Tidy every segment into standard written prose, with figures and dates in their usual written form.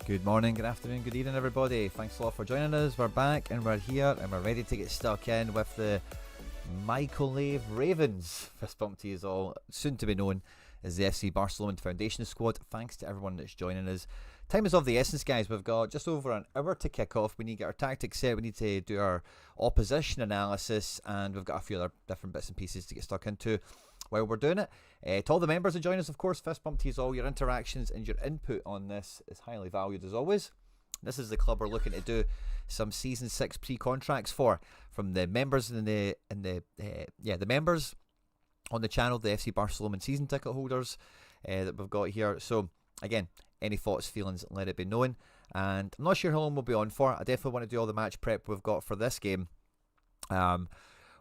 Good morning, good afternoon, good evening everybody. Thanks a lot for joining us. We're back and we're here and we're ready to get stuck in with the Michael Lave Ravens. Fist bump to you all, soon to be known as the FC Barcelona Foundation Squad. Thanks to everyone that's joining us. Time is of the essence, guys. We've got just over an hour to kick off. We need to get our tactics set. We need to do our opposition analysis, and we've got a few other different bits and pieces to get stuck into while we're doing it. To all the members that join us, of course, fist bump to you all. Your interactions and your input on this is highly valued as always. This is the club we're looking to do some season 6 pre-contracts for, from the members and the members on the channel, the FC Barcelona season ticket holders that we've got here. So again, any thoughts, feelings, let it be known. And I'm not sure how long we'll be on for. I definitely want to do all the match prep we've got for this game.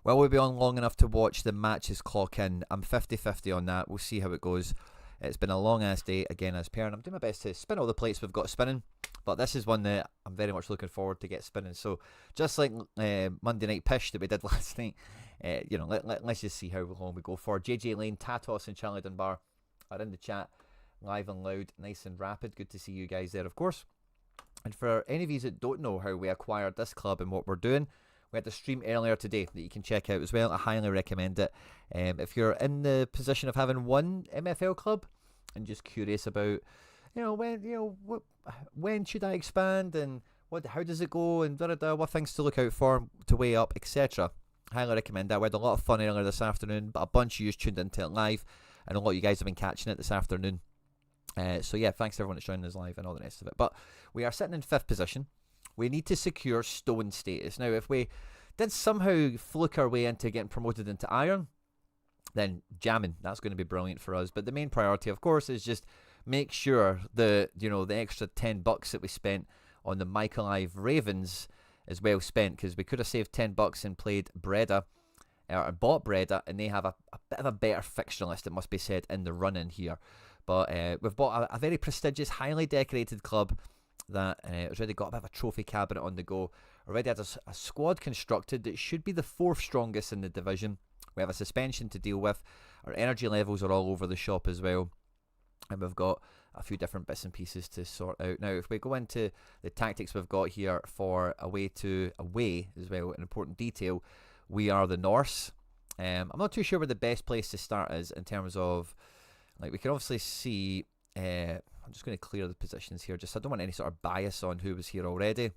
Well, we'll be on long enough to watch the matches clock in. I'm 50-50 on that. We'll see how it goes. It's been a long ass day again as per, and I'm doing my best to spin all the plates we've got spinning, but this is one that I'm very much looking forward to get spinning. So just like Monday Night Pish that we did last night, let's just see how long we go for. JJ Lane, Tatos and Charlie Dunbar are in the chat, live and loud, nice and rapid. Good to see you guys there, of course. And for any of you that don't know how we acquired this club and what we're doing, we had the stream earlier today that you can check out as well. I highly recommend it. If you're in the position of having one MFL club and just curious about, when should I expand and how does it go and what things to look out for, to weigh up, etc. Highly recommend that. We had a lot of fun earlier this afternoon, but a bunch of you tuned into it live, and a lot of you guys have been catching it this afternoon. So yeah, thanks to everyone that's joining us live and all the rest of it. But we are sitting in 5th position. We need to secure stone status. Now, if we did somehow fluke our way into getting promoted into iron, then jamming, that's going to be brilliant for us. But the main priority, of course, is just make sure the extra $10 that we spent on the Michael Lave Ravens is well spent, because we could have saved $10 and played Breda, or bought Breda, and they have a bit of a better fixture list, it must be said, in the run-in here. But we've bought a very prestigious, highly decorated club that has already got a bit of a trophy cabinet on the go. Already had a squad constructed that should be the 4th strongest in the division. We have a suspension to deal with. Our energy levels are all over the shop as well. And we've got a few different bits and pieces to sort out. Now, if we go into the tactics we've got here for away as well, an important detail, we are the Norse. I'm not too sure where the best place to start is in terms of, we can obviously see, I'm just going to clear the positions here, just I don't want any sort of bias on who was here already.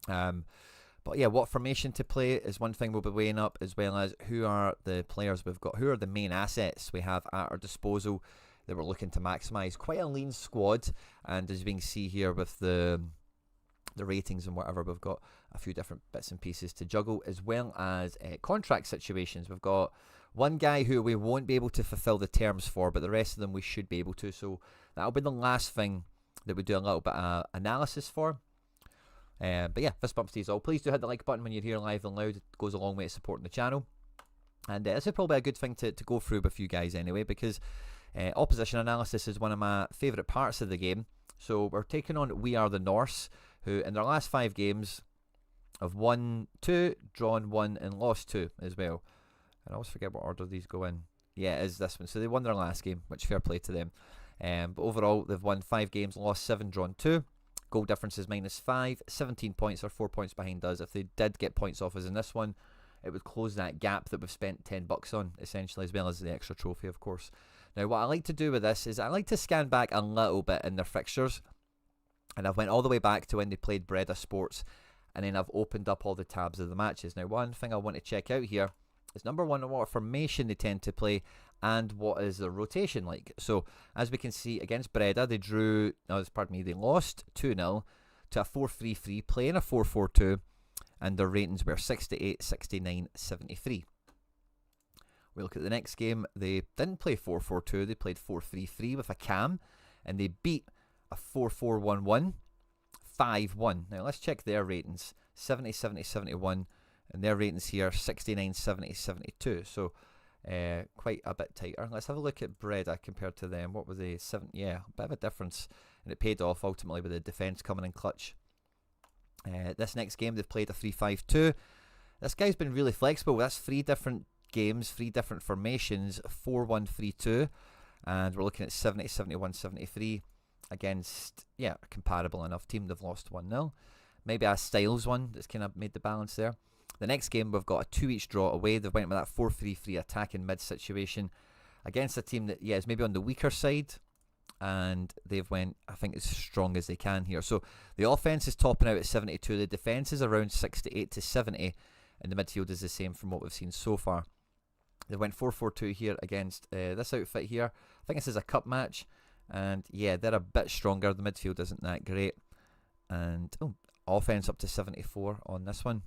But yeah, what formation to play is one thing we'll be weighing up, as well as who are the players we've got, who are the main assets we have at our disposal that we're looking to maximise. Quite a lean squad, and as you can see here with the ratings and whatever, we've got a few different bits and pieces to juggle, as well as contract situations. We've got one guy who we won't be able to fulfill the terms for, but the rest of them we should be able to. So that'll be the last thing that we do a little bit of analysis for. But yeah, fist bumps to you all. Please do hit the like button when you're here live and loud. It goes a long way to supporting the channel. And this is probably a good thing to go through with you guys anyway, because opposition analysis is one of my favourite parts of the game. So we're taking on We Are the Norse, who in their last 5 games have won 2, drawn 1 and lost 2 as well. And I always forget what order these go in. Yeah, it is this one. So they won their last game, which fair play to them. But overall, they've won 5 games, lost 7, drawn 2. Goal difference is -5. 17 points, or 4 points behind us. If they did get points off us in this one, it would close that gap that we've spent $10 on, essentially, as well as the extra trophy, of course. Now, what I like to do with this is I like to scan back a little bit in their fixtures. And I've went all the way back to when they played Breda Sports, and then I've opened up all the tabs of the matches. Now, one thing I want to check out here is, number one, what formation they tend to play, and what is the rotation like. So, as we can see, against Breda, they they lost 2-0 to a 4-3-3, playing a 4-4-2, and their ratings were 68, 69, 73. We look at the next game, they didn't play 4-4-2, they played 4-3-3 with a cam, and they beat a 4-4-1-1, 5-1. Now, let's check their ratings. 70, 70, 71, and their ratings here, 69, 70, 72. So, quite a bit tighter. Let's have a look at Breda compared to them. What were they? 7? Yeah, a bit of a difference, and it paid off ultimately with the defence coming in clutch. This next game, they've played a 3-5-2. This guy's been really flexible. That's 3 different games, 3 different formations, 4-1-3-2, and we're looking at 70, 71, 73. against, a comparable enough team. They've lost 1-0. Maybe a Styles one that's kind of made the balance there. The next game, we've got a 2-each draw away. They've went with that 4-3-3 attack in mid situation against a team that, is maybe on the weaker side. And they've went, I think, as strong as they can here. So the offense is topping out at 72. The defense is around 68 to 70. And the midfield is the same from what we've seen so far. They went 4-4-2 here against this outfit here. I think this is a cup match. And they're a bit stronger. The midfield isn't that great. And offense up to 74 on this one.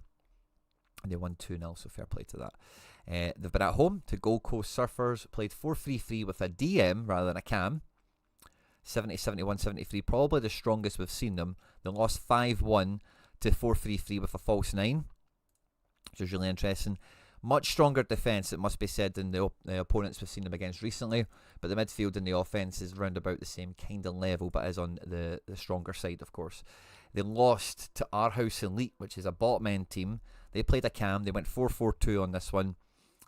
And they won 2-0, so fair play to that. They've been at home to Gold Coast Surfers. Played 4-3-3 with a DM rather than a cam. 70, 71, 73. Probably the strongest we've seen them. They lost 5-1 to 4-3-3 with a false 9. Which is really interesting. Much stronger defence, it must be said, than the opponents we've seen them against recently. But the midfield and the offence is round about the same kind of level, but is on the stronger side, of course. They lost to Our House Elite, which is a bottom end team. They played a cam. They went 4-4-2 on this one.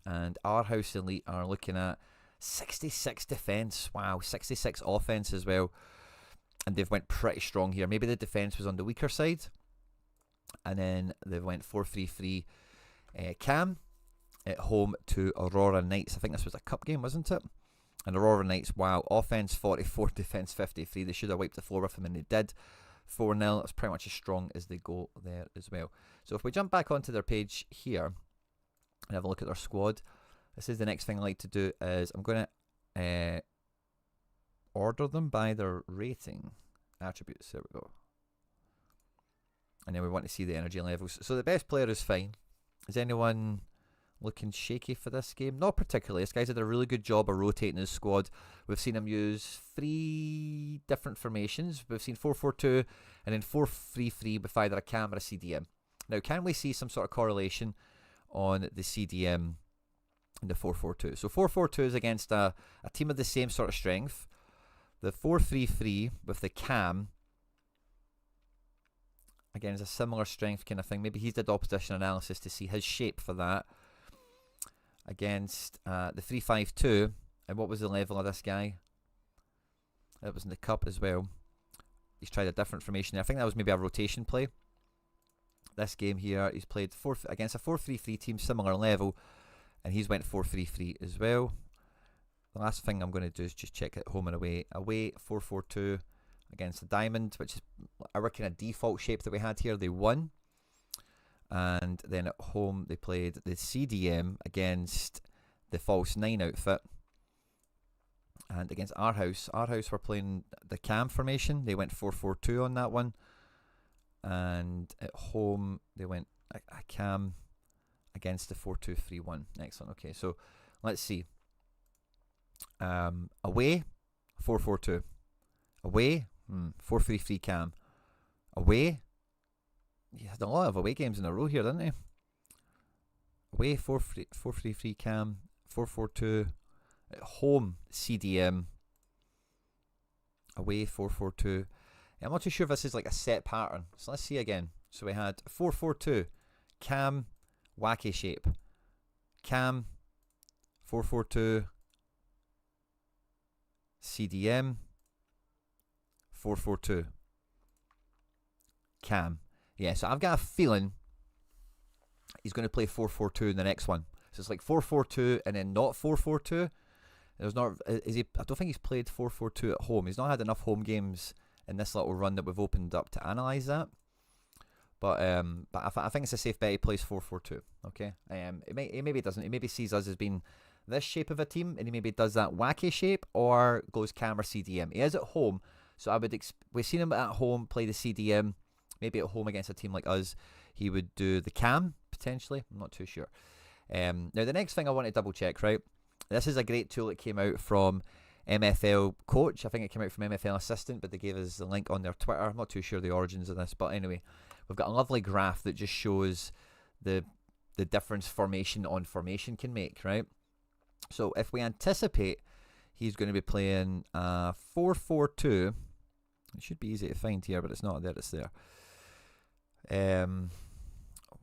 And Our House Elite are looking at 66 defence. Wow, 66 offence as well. And they've went pretty strong here. Maybe the defence was on the weaker side. And then they went 4-3-3 cam at home to Aurora Knights. I think this was a cup game, wasn't it? And Aurora Knights, wow, offence 44, defence 53. They should have wiped the floor with them, and they did. 4-0, that's pretty much as strong as they go there as well. So if we jump back onto their page here and have a look at their squad, this is the next thing I like to do is I'm going to order them by their rating attributes. There we go. And then we want to see the energy levels. So the best player is fine. Is anyone looking shaky for this game? Not particularly. This guy's did a really good job of rotating his squad. We've seen him use 3 different formations. We've seen 4-4-2 and then 4-3-3 with either a cam or a CDM. Now, can we see some sort of correlation on the CDM and the 4-4-2? So 4-4-2 is against a team of the same sort of strength. The 4-3-3 with the cam, again, is a similar strength kind of thing. Maybe he's did opposition analysis to see his shape for that. Against the 3-5-2, and what was the level of this guy? It was in the cup as well. He's tried a different formation there. I think that was maybe a rotation play. This game here, he's played against a 4-3-3 team, similar level, and he's went 4-3-3 as well. The last thing I'm going to do is just check at home and away. Away, 4-4-2 against the Diamond, which is our kind of default shape that we had here. They won. And then at home, they played the CDM against the false 9 outfit. And against Our House were playing the cam formation. They went 4-4-2 on that one. And at home, they went a cam against the 4-2-3-1. Excellent. Okay, so let's see. Away, 4-4-2. Away, 4-3-3 cam. Away, he had a lot of away games in a row here, didn't he? Away, 4-3-3 cam, 4-4-2. At home, CDM. Away, 4-4-2. I'm not too sure if this is like a set pattern. So let's see again. So we had 4-4-2. Cam, wacky shape. Cam, 4-4-2. CDM, 4-4-2. Cam. Yeah, so I've got a feeling he's going to play 4-4-2 in the next one. So it's like 4-4-2 and then not 4-4-2. There's not. Is he? I don't think he's played 4-4-2 at home. He's not had enough home games in this little run that we've opened up to analyse that. But I think it's a safe bet he plays 4-4-2. Okay. He maybe doesn't. He maybe sees us as being this shape of a team, and he maybe does that wacky shape or goes cam or CDM. He is at home, so I would. We've seen him at home play the CDM. Maybe at home against a team like us, he would do the cam potentially. I'm not too sure. Now the next thing I want to double check, right? This is a great tool that came out from MFL Coach. I think it came out from MFL Assistant, but they gave us the link on their Twitter. I'm not too sure the origins of this, but anyway, we've got a lovely graph that just shows the difference formation on formation can make, right? So if we anticipate he's going to be playing 4-4-2, it should be easy to find here, but it's not there, it's there.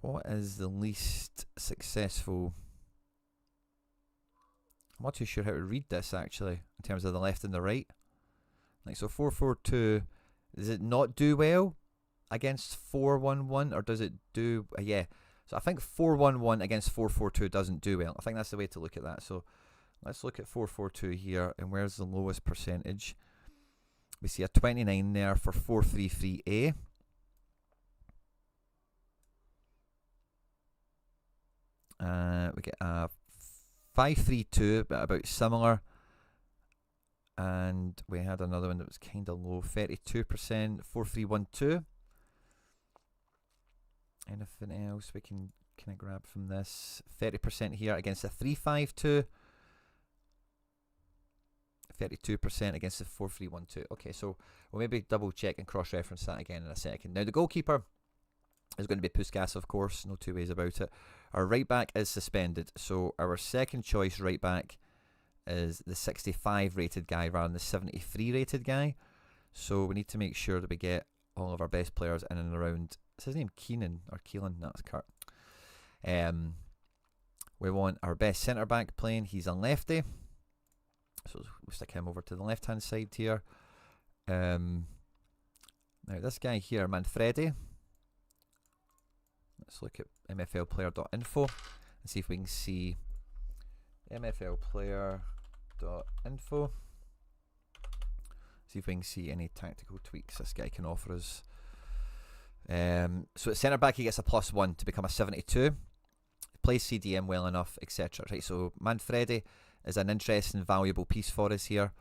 What is the least successful? I'm not too sure how to read this actually in terms of the left and the right. Like, so 4-4-2, does it not do well against 4-1-1, or does it do, yeah. So I think 4-1-1 against 4-4-2 doesn't do well. I think that's the way to look at that. So let's look at 4-4-2 here, and where's the lowest percentage? We see a 29 there for 4-3-3-A. We get a 5-3-2, but about similar. And we had another one that was kind of low, 32%, 4-3-1-2. Anything else we can kind of grab from this? 30% here against a 3-5-2. 32% against the 4-3-1-2. Okay, so we'll maybe double check and cross-reference that again in a second. Now, the goalkeeper is going to be Puskas, of course, no two ways about it. Our right back is suspended, so our second choice right back is the 65 rated guy rather than the 73 rated guy. So we need to make sure that we get all of our best players in and around. Is his name Keenan or Keelan? No, it's Kurt. We want our best centre back playing. He's a lefty, so we'll stick him over to the left hand side here. Now this guy here, Manfredi. Let's look at mflplayer.info and see if we can see mflplayer.info. See if we can see any tactical tweaks this guy can offer us. So at centre back he gets a +1 to become a 72. Plays CDM well enough, etc. Right, so Manfredi is an interesting, valuable piece for us here.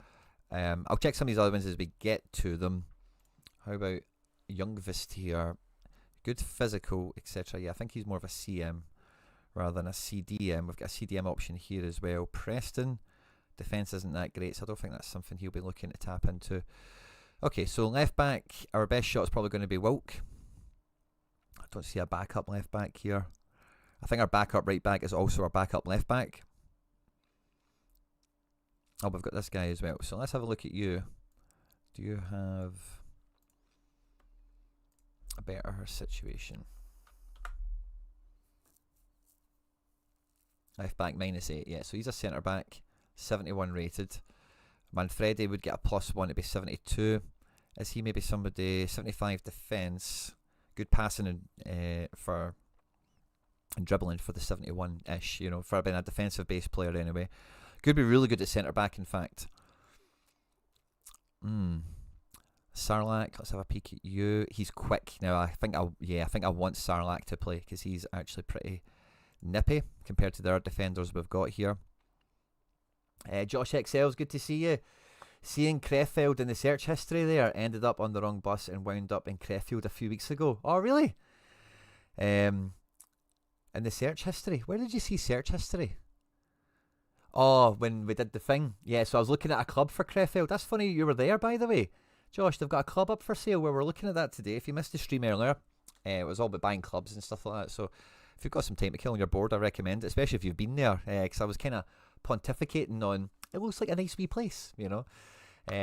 I'll check some of these other ones as we get to them. How about Youngvist here? Good physical, etc. Yeah, I think he's more of a CM rather than a CDM. We've got a CDM option here as well. Preston, defence isn't that great, so I don't think that's something he'll be looking to tap into. Okay, so left back, our best shot is probably going to be Wilk. I don't see a backup left back here. I think our backup right back is also our backup left back. Oh, we've got this guy as well. So let's have a look at you. Do you have a better situation? Left back -8. Yeah, so he's a centre back, 71 rated. Manfredi would get a +1 to be 72. Is he maybe somebody 75 defence? Good passing and dribbling for the 71-ish, you know, for being a defensive based player anyway. Could be really good at centre back, in fact. Sarlacc, let's have a peek at you. He's quick. Now I think I want Sarlacc to play because he's actually pretty nippy compared to the other defenders we've got here. Josh XL's good to see you. Seeing Krefeld in the search history there, ended up on the wrong bus and wound up in Krefeld a few weeks ago. Oh, really? In the search history? Where did you see search history? Oh, when we did the thing. Yeah, so I was looking at a club for Krefeld. That's funny you were there, by the way. Josh, they've got a club up for sale where we're looking at that today. If you missed the stream earlier, it was all about buying clubs and stuff like that. So if you've got some time to kill on your board, I recommend it, especially if you've been there. Because I was kind of pontificating on, it looks like a nice wee place, you know.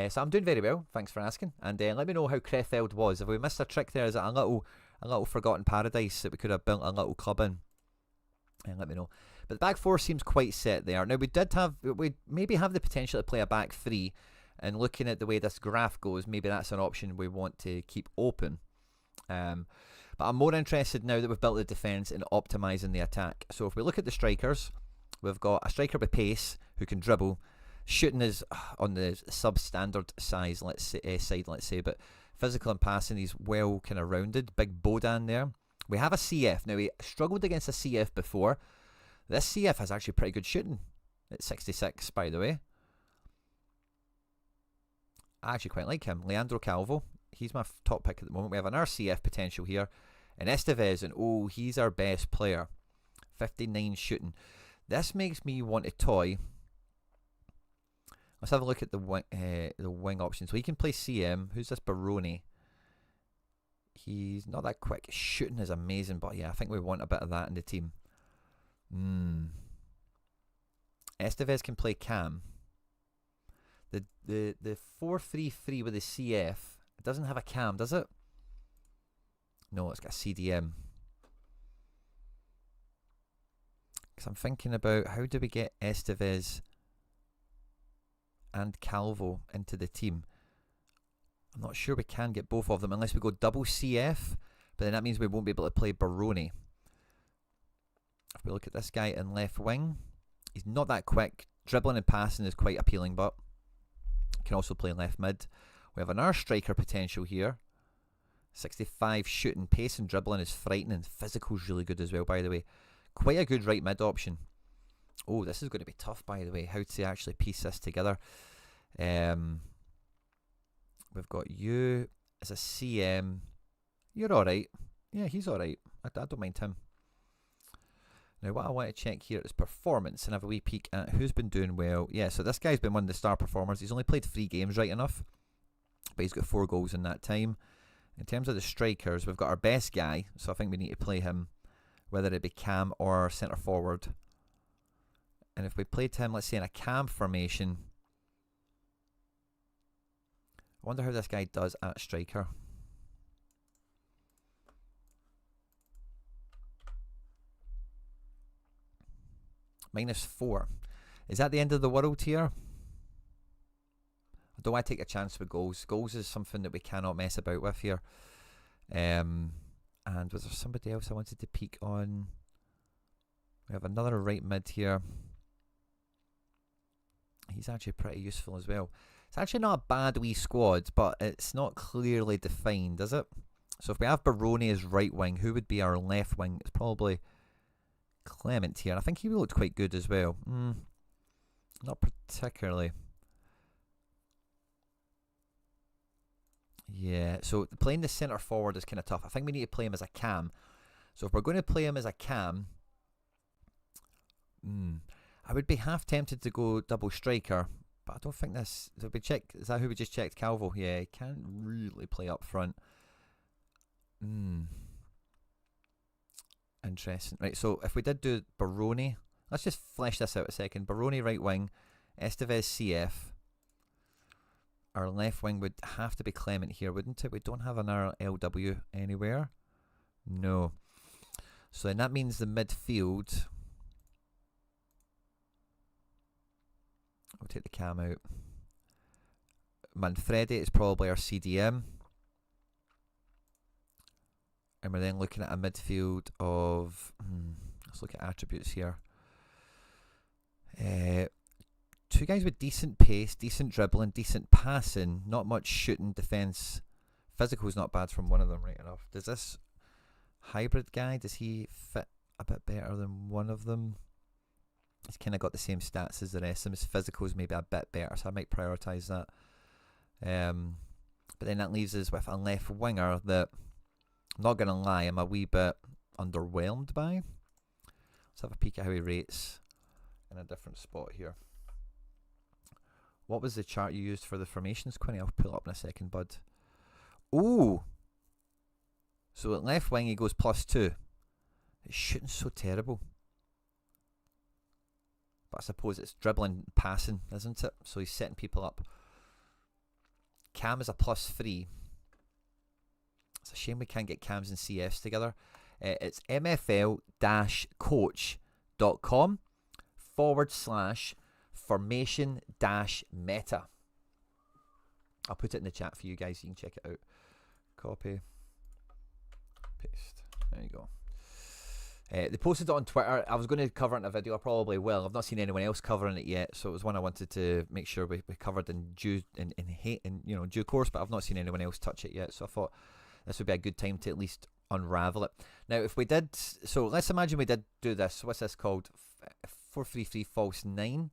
So I'm doing very well. Thanks for asking. And let me know how Krefeld was. If we missed a trick there, is it a little forgotten paradise that we could have built a little club in? And let me know. But the back four seems quite set there. Now we maybe have the potential to play a back three, and looking at the way this graph goes, maybe that's an option we want to keep open. But I'm more interested now that we've built the defence in optimising the attack. So if we look at the strikers, we've got a striker with pace who can dribble. Shooting is on the substandard size, side, let's say, but physical and passing, he's well kind of rounded. Big Bodan there. We have a CF. Now, he struggled against a CF before. This CF has actually pretty good shooting. It's 66, by the way. I actually quite like him. Leandro Calvo. He's my top pick at the moment. We have an RCF potential here. And Estevez, and oh, he's our best player. 59 shooting. This makes me want to toy. Let's have a look at the wing options. So he can play CM. Who's this Baroni? He's not that quick. Shooting is amazing, but yeah, I think we want a bit of that in the team. Estevez can play cam. The 4-3-3 with the CF, it doesn't have a cam, does it? No, it's got a CDM. Because I'm thinking about how do we get Estevez and Calvo into the team. I'm not sure we can get both of them unless we go double CF, but then that means we won't be able to play Baroni. If we look at this guy in left wing, he's not that quick. Dribbling and passing is quite appealing, but can also play left mid. We have another striker potential here. 65 shooting, pace and dribbling is frightening. Physical's really good as well, by the way. Quite a good right mid option. Oh, this is going to be tough, by the way, how to actually piece this together. We've got you as a CM. You're alright. Yeah, he's alright. I don't mind him. Now, what I want to check here is performance and have a wee peek at who's been doing well. Yeah, so this guy's been one of the star performers. He's only played 3 games, right enough, but he's got 4 goals in that time. In terms of the strikers, we've got our best guy, so I think we need to play him, whether it be cam or centre forward. And if we played him, let's say in a cam formation, I wonder how this guy does at striker. -4. Is that the end of the world here? I don't want to take a chance with goals. Goals is something that we cannot mess about with here. And was there somebody else I wanted to peek on? We have another right mid here. He's actually pretty useful as well. It's actually not a bad wee squad, but it's not clearly defined, is it? So if we have Baroni as right wing, who would be our left wing? It's probably Clement here. I think he looked quite good as well. Not particularly. Yeah, so playing the centre forward is kind of tough. I think we need to play him as a cam. So if we're going to play him as a cam, I would be half tempted to go double striker, but I don't think this. Did we check? Is that who we just checked? Calvo. Yeah, he can't really play up front. Interesting. Right, so if we did do Baroni, let's just flesh this out a second. Baroni right wing, Estevez CF. Our left wing would have to be Clement here, wouldn't it? We don't have an LW anywhere. No. So then that means the midfield. We'll take the cam out. Manfredi is probably our CDM. And we're then looking at a midfield of... let's look at attributes here. 2 guys with decent pace, decent dribbling, decent passing, not much shooting, defence. Physical's not bad from one of them, right enough. Does this hybrid guy, does he fit a bit better than one of them? He's kind of got the same stats as the rest of them. His physical's maybe a bit better, so I might prioritise that. But then that leaves us with a left winger that, I'm not going to lie, I'm a wee bit underwhelmed by. Let's have a peek at how he rates in a different spot here. What was the chart you used for the formations, Quinny? I'll pull it up in a second, bud. Ooh! So at left wing he goes +2. His shooting's so terrible. But I suppose it's dribbling, passing, isn't it? So he's setting people up. Cam is a +3. It's a shame we can't get cams and CFs together. It's mfl-coach.com/formation-meta. I'll put it in the chat for you guys. You can check it out. Copy. Paste. There you go. They posted it on Twitter. I was going to cover it in a video. I probably will. I've not seen anyone else covering it yet, so it was one I wanted to make sure we covered in due course. But I've not seen anyone else touch it yet, so I thought this would be a good time to at least unravel it. Now, if we did, so let's imagine we did do this. What's this called? 433 false 9.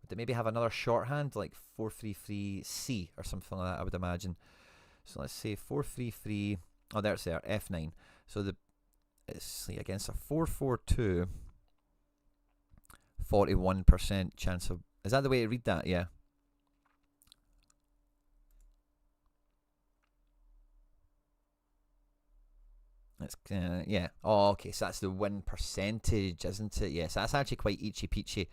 Would it maybe have another shorthand like 433C or something like that? I would imagine. So let's say 433. Oh, there's there F9. So it's against a 442. 41% chance of. Is that the way to read that? Yeah. That's yeah. Oh, okay. So that's the win percentage, isn't it? Yes, that's actually quite itchy peachy.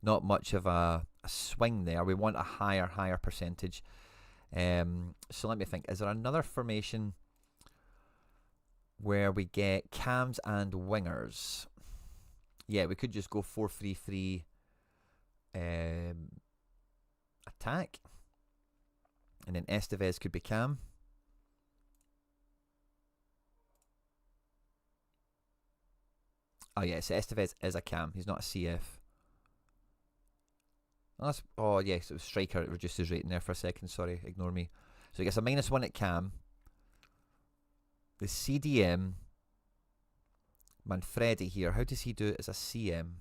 Not much of a swing there. We want a higher percentage. So let me think. Is there another formation where we get cams and wingers? Yeah, we could just go 4-3-3 attack. And then Estevez could be Cam. Oh yeah, so Estevez is a Cam. He's not a CF. Oh yes, it was striker. It reduced his rating there for a second. Sorry, ignore me. So he gets a -1 at Cam. The CDM, Manfredi here. How does he do it as a CM?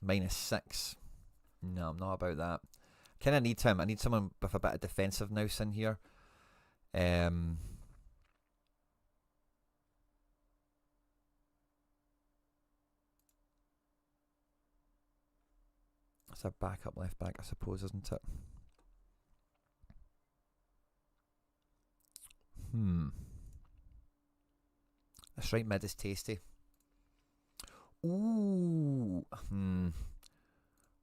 -6. No, I'm not about that. Kind of need him. I need someone with a bit of defensive nous in here. That's a backup left back, I suppose, isn't it? This right mid is tasty. Ooh.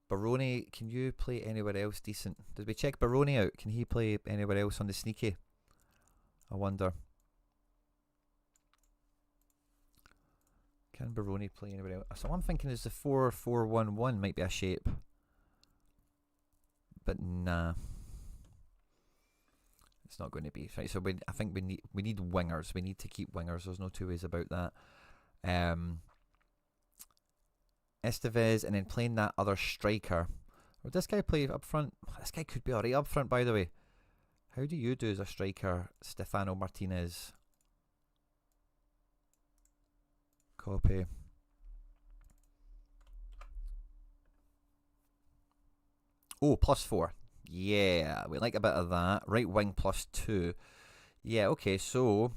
Baroni, can you play anywhere else decent? Did we check Baroni out? Can he play anywhere else on the sneaky? I wonder. Can Baroni play anywhere else? So I'm thinking is the 4-4-1-1 might be a shape. But nah. It's not going to be. Right, so I think we need wingers. We need to keep wingers. There's no two ways about that. Estevez, and then playing that other striker. Would this guy play up front? This guy could be alright up front, by the way. How do you do as a striker, Stefano Martinez? Copy. Oh, +4. Yeah, we like a bit of that. Right wing +2. Yeah, okay, so...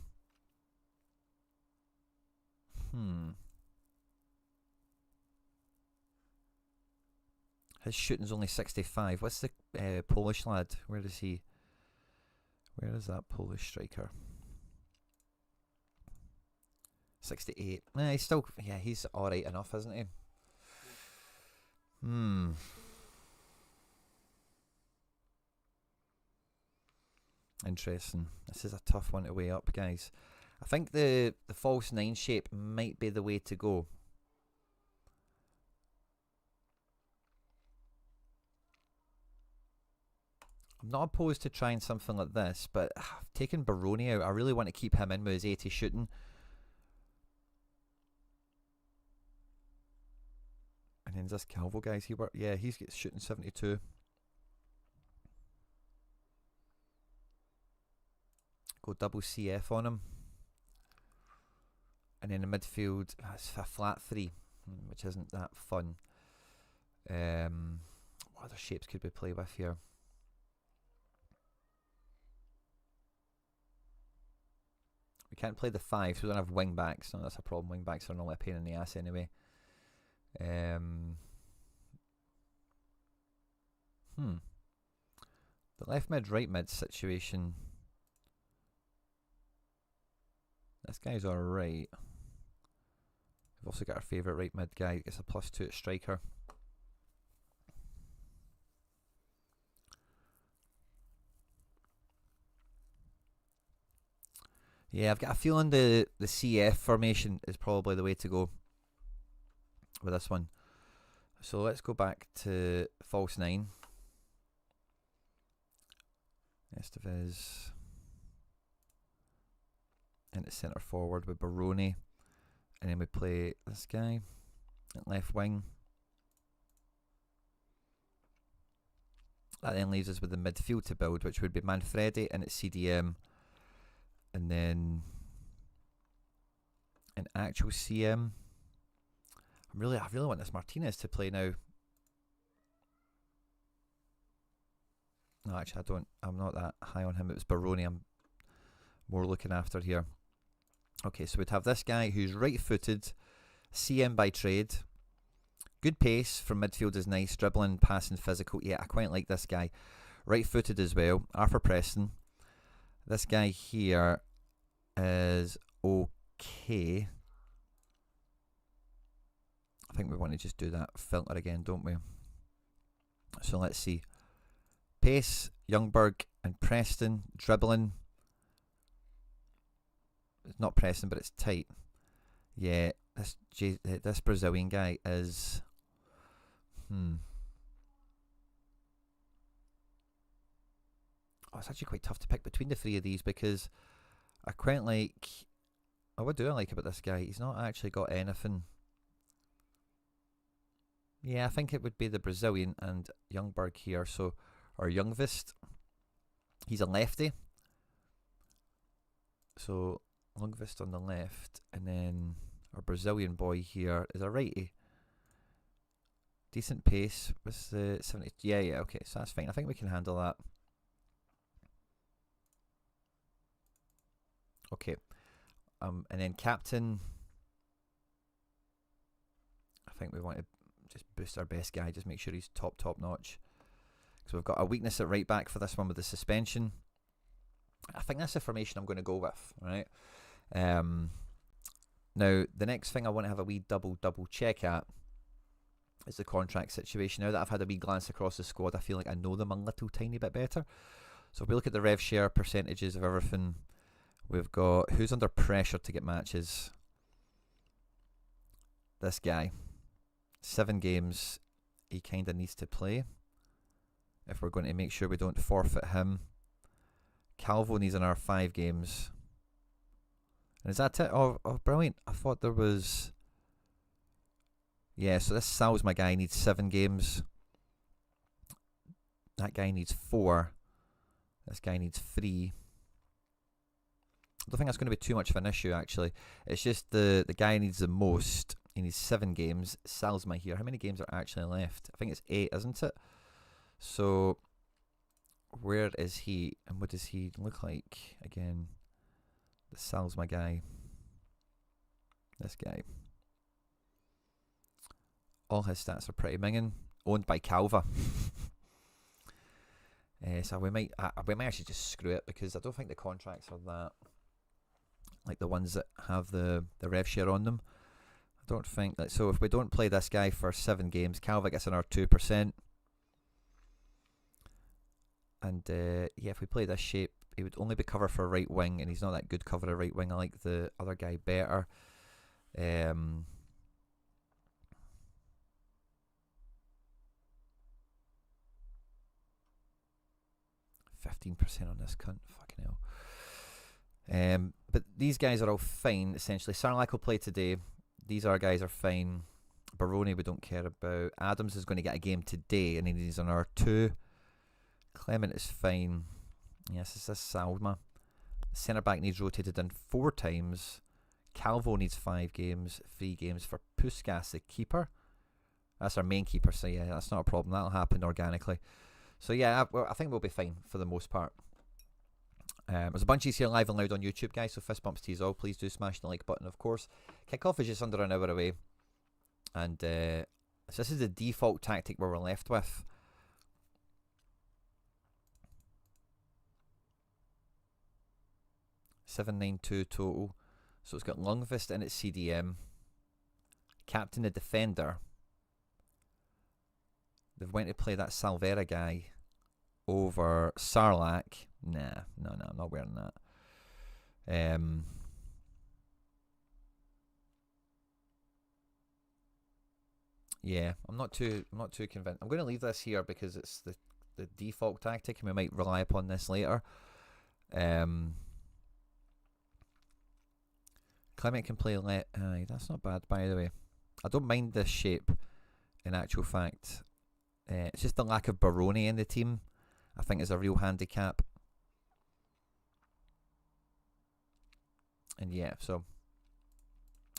His shooting's only 65. What's the Polish lad? Where is he? Where is that Polish striker? 68. Nah, he's still... Yeah, he's alright enough, isn't he? Interesting. This is a tough one to weigh up, guys. I think the false 9 shape might be the way to go. I'm not opposed to trying something like this, but I've taken Baroni out. I really want to keep him in with his 80 shooting. And then this Calvo guys, he's got shooting 72. Go double CF on him. And then the midfield, it's a flat 3, which isn't that fun. What other shapes could we play with here? We can't play the 5, so we don't have wing backs. No, that's a problem. Wing backs are normally a pain in the ass anyway. The left mid, right mid situation. This guy's alright. We've also got our favourite right mid guy. Gets a +2 at striker. Yeah, I've got a feeling the CF formation is probably the way to go with this one. So let's go back to false 9. Estevez into centre forward with Baroni, and then we play this guy at left wing. That then leaves us with the midfield to build, which would be Manfredi and its CDM, and then an actual CM. I really want this Martinez to play now. No, actually, I'm not that high on him. It was Baroni I'm more looking after here. Okay, so we'd have this guy who's right-footed, CM by trade. Good pace from midfield is nice. Dribbling, passing, physical. Yeah, I quite like this guy. Right-footed as well. Arthur Preston. This guy here is okay. I think we want to just do that filter again, don't we? So let's see. Pace, Youngberg and Preston. Dribbling. It's not Preston, but it's tight. Yeah, this Brazilian guy is Oh, it's actually quite tough to pick between the three of these because I quite like. What do I like about this guy? He's not actually got anything. Yeah, I think it would be the Brazilian and Youngberg here. So, or Youngvist. He's a lefty. So, Youngvist on the left. And then our Brazilian boy here is a righty. Decent pace. What's the 70? Yeah, okay. So that's fine. I think we can handle that. Okay. And then captain. I think we want to just boost our best guy. Just make sure he's top notch. So we've got a weakness at right back for this one with the suspension. I think that's the formation I'm going to go with, right? Now, the next thing I want to have a wee double check at is the contract situation. Now that I've had a wee glance across the squad, I feel like I know them a little tiny bit better. So if we look at the rev share percentages of everything, we've got who's under pressure to get matches. This guy. 7 games he kind of needs to play if we're going to make sure we don't forfeit him. Calvo needs another 5 games. And is that it? Oh, brilliant. I thought there was... Yeah, so this Sal's my guy needs 7 games. That guy needs 4. This guy needs 3. I don't think that's going to be too much of an issue, actually. It's just the guy needs the most. He needs 7 games. Sal's my here. How many games are actually left? I think it's 8, isn't it? So, where is he? And what does he look like? Again, the Sal's my guy. This guy. All his stats are pretty minging. Owned by Calva. So we might actually just screw it because I don't think the contracts are that like the ones that have the rev share on them. I don't think that. So if we don't play this guy for 7 games, Calva gets another 2%. And yeah, if we play this shape, he would only be cover for right wing, and he's not that good cover at right wing. I like the other guy better. 15% on this cunt. Fucking hell. But these guys are all fine, essentially. Sarlacc will play today. These other guys are fine. Baroni we don't care about. Adams is going to get a game today, and he needs another 2. Clement is fine. Yes, this is Salma. Centre back needs rotated in 4 times. Calvo needs 5 games. 3 games for Puskas, the keeper. That's our main keeper, so yeah, that's not a problem. That'll happen organically. So yeah, I think we'll be fine for the most part. There's a bunch of these here live and loud on YouTube, guys, so fist bumps to you all. Please do smash the like button, of course. Kickoff is just under an hour away. And so this is the default tactic where we're left with. $792 total. So it's got Lungvist in its CDM. Captain the defender. They've went to play that Salvera guy over Sarlacc. Nah, no, I'm not wearing that. Yeah, I'm not too convinced. I'm going to leave this here because it's the default tactic, and we might rely upon this later. Clement can play left. That's not bad, by the way. I don't mind this shape, in actual fact. It's just the lack of Baroni in the team, I think, is a real handicap. And yeah, so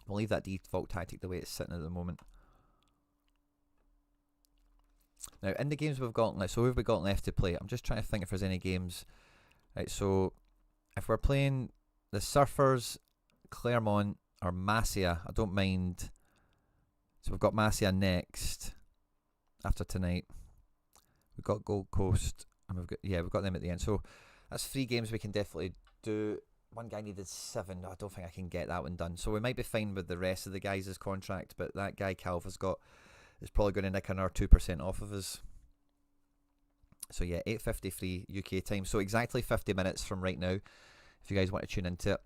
we'll leave that default tactic the way it's sitting at the moment. Now, in the games we've got, so who have we got left to play? I'm just trying to think if there's any games. Right, so if we're playing the Surfers, Clermont, or Masia, I don't mind. So we've got Masia next after tonight. We've got Gold Coast, and we've got them at the end. So that's 3 games we can definitely do. One guy needed 7. I don't think I can get that one done. So we might be fine with the rest of the guys' contract, but that guy Calva's got is probably going to nick another 2% off of us. So yeah, 8:53 UK time. So exactly 50 minutes from right now. If you guys want to tune into it,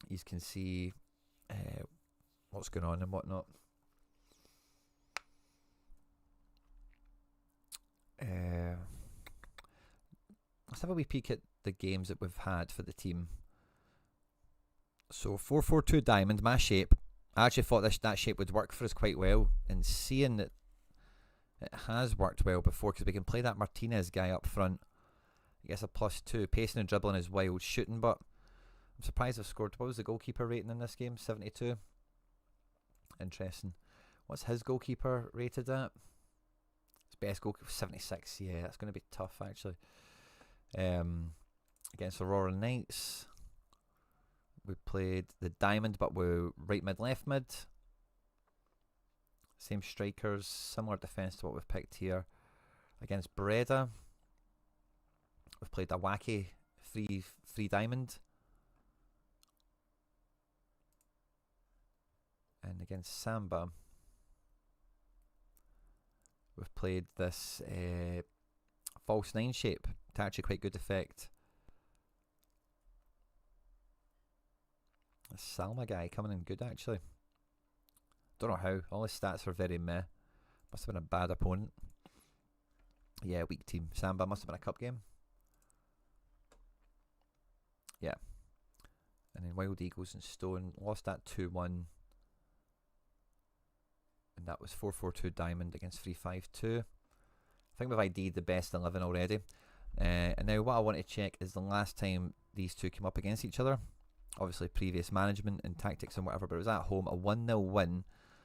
you can see what's going on and whatnot. Let's have a wee peek at the games that we've had for the team. So 4-4-2 diamond, my shape. I actually thought that shape would work for us quite well, and seeing that it has worked well before, because we can play that Martinez guy up front. He gets a +2. Pacing and dribbling is wild. Shooting, but I'm surprised I've scored. What was the goalkeeper rating in this game? 72. Interesting. What's his goalkeeper rated at? His best goalkeeper 76. Yeah, that's going to be tough actually. Against Aurora Knights, we played the diamond, but we're right mid, left mid. Same strikers, similar defence to what we've picked here. Against Breda, we've played a wacky free diamond. And against Samba, we've played this false 9 shape to actually quite good effect. The Salma guy coming in good actually. Don't know how. All his stats are very meh. Must have been a bad opponent. Yeah, weak team. Samba must have been a cup game. Yeah. And then Wild Eagles and Stone lost that 2-1. And that was 4-4-2 diamond against 3-5-2. I think we've ID'd the best 11 already. And now what I want to check is the last time these two came up against each other. Obviously previous management and tactics and whatever, but it was at home, a 1-0 win.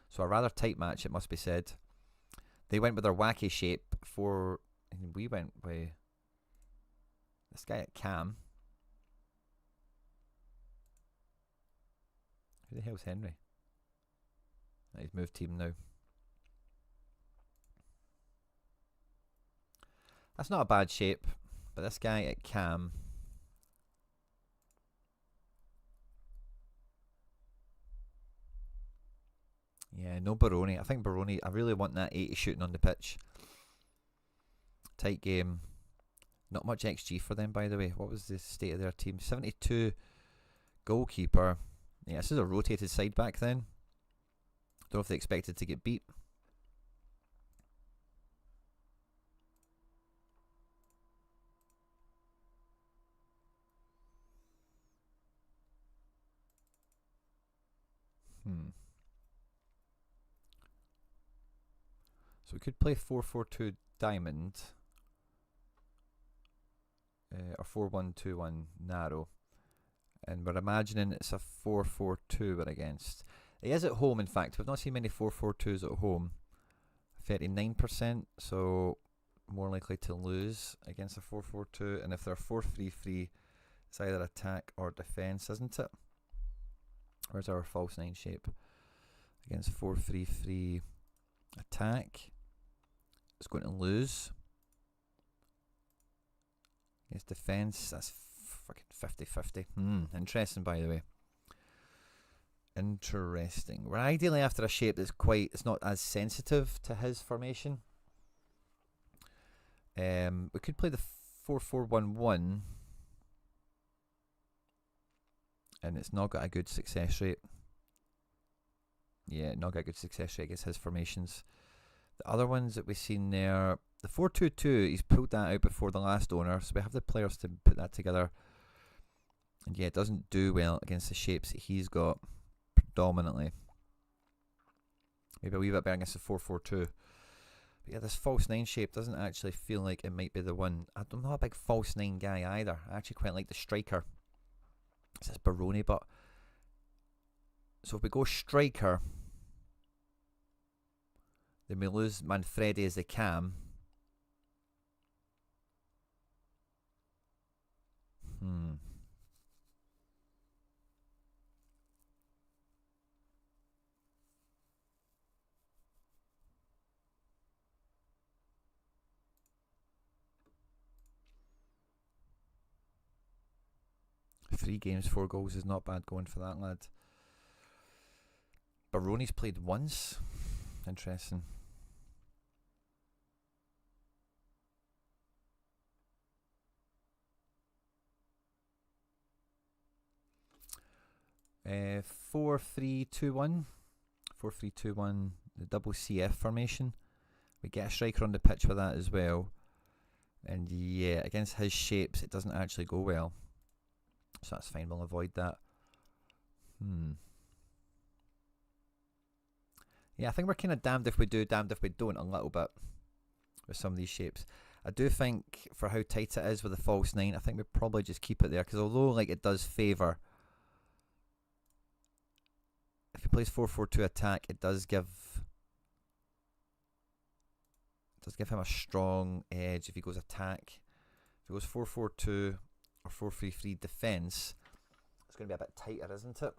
So a rather tight match, it must be said. They went with their wacky shape and we went with this guy at Cam. Who the hell's Henry? He's moved team now. That's not a bad shape, but this guy at Cam. Yeah, no Baroni. I think Baroni, I really want that 80 shooting on the pitch. Tight game. Not much XG for them, by the way. What was the state of their team? 72 goalkeeper. Yeah, this is a rotated side back then. Don't know if they expected to get beat. So we could play 4-4-2 diamond. Or 4-1-2-1 narrow. And we're imagining it's a 4-4-2 we're against. He is at home, in fact. We've not seen many 4-4-2s at home. 39%, so more likely to lose against a 4-4-2. And if they're 4-3-3, it's either attack or defence, isn't it? Where's our false 9 shape? Against 4-3-3 attack, it's going to lose. Against defence, that's fucking 50-50. Interesting, by the way. Interesting. We're ideally after a shape that's it's not as sensitive to his formation. We could play the 4-4-1-1, and it's not got a good success rate. Yeah, not got a good success rate against his formations. The other ones that we've seen there, the 4-2-2, he's pulled that out before the last owner, so we have the players to put that together. And yeah, it doesn't do well against the shapes that he's got predominantly. Maybe a wee bit better against the 4-4-2. But yeah, this false 9 shape doesn't actually feel like it might be the one. I'm not a big false 9 guy either. I actually quite like the striker. It says Baroni, but so if we go striker, then we lose Manfredi as the cam. 3 games, 4 goals is not bad going for that lad. Baroni's played once. Interesting. Uh, 4-3-2-1. 4-3-2-1, the double CF formation. We get a striker on the pitch with that as well. And yeah, against his shapes, it doesn't actually go well. So that's fine, we'll avoid that. Yeah, I think we're kind of damned if we do, damned if we don't a little bit with some of these shapes. I do think for how tight it is with the false 9, I think we probably just keep it there. Because although like it does favour, if he plays 4-4-2 attack, it does give him a strong edge if he goes attack. If he goes 4-4-2 or 4-3-3 defence, it's going to be a bit tighter, isn't it?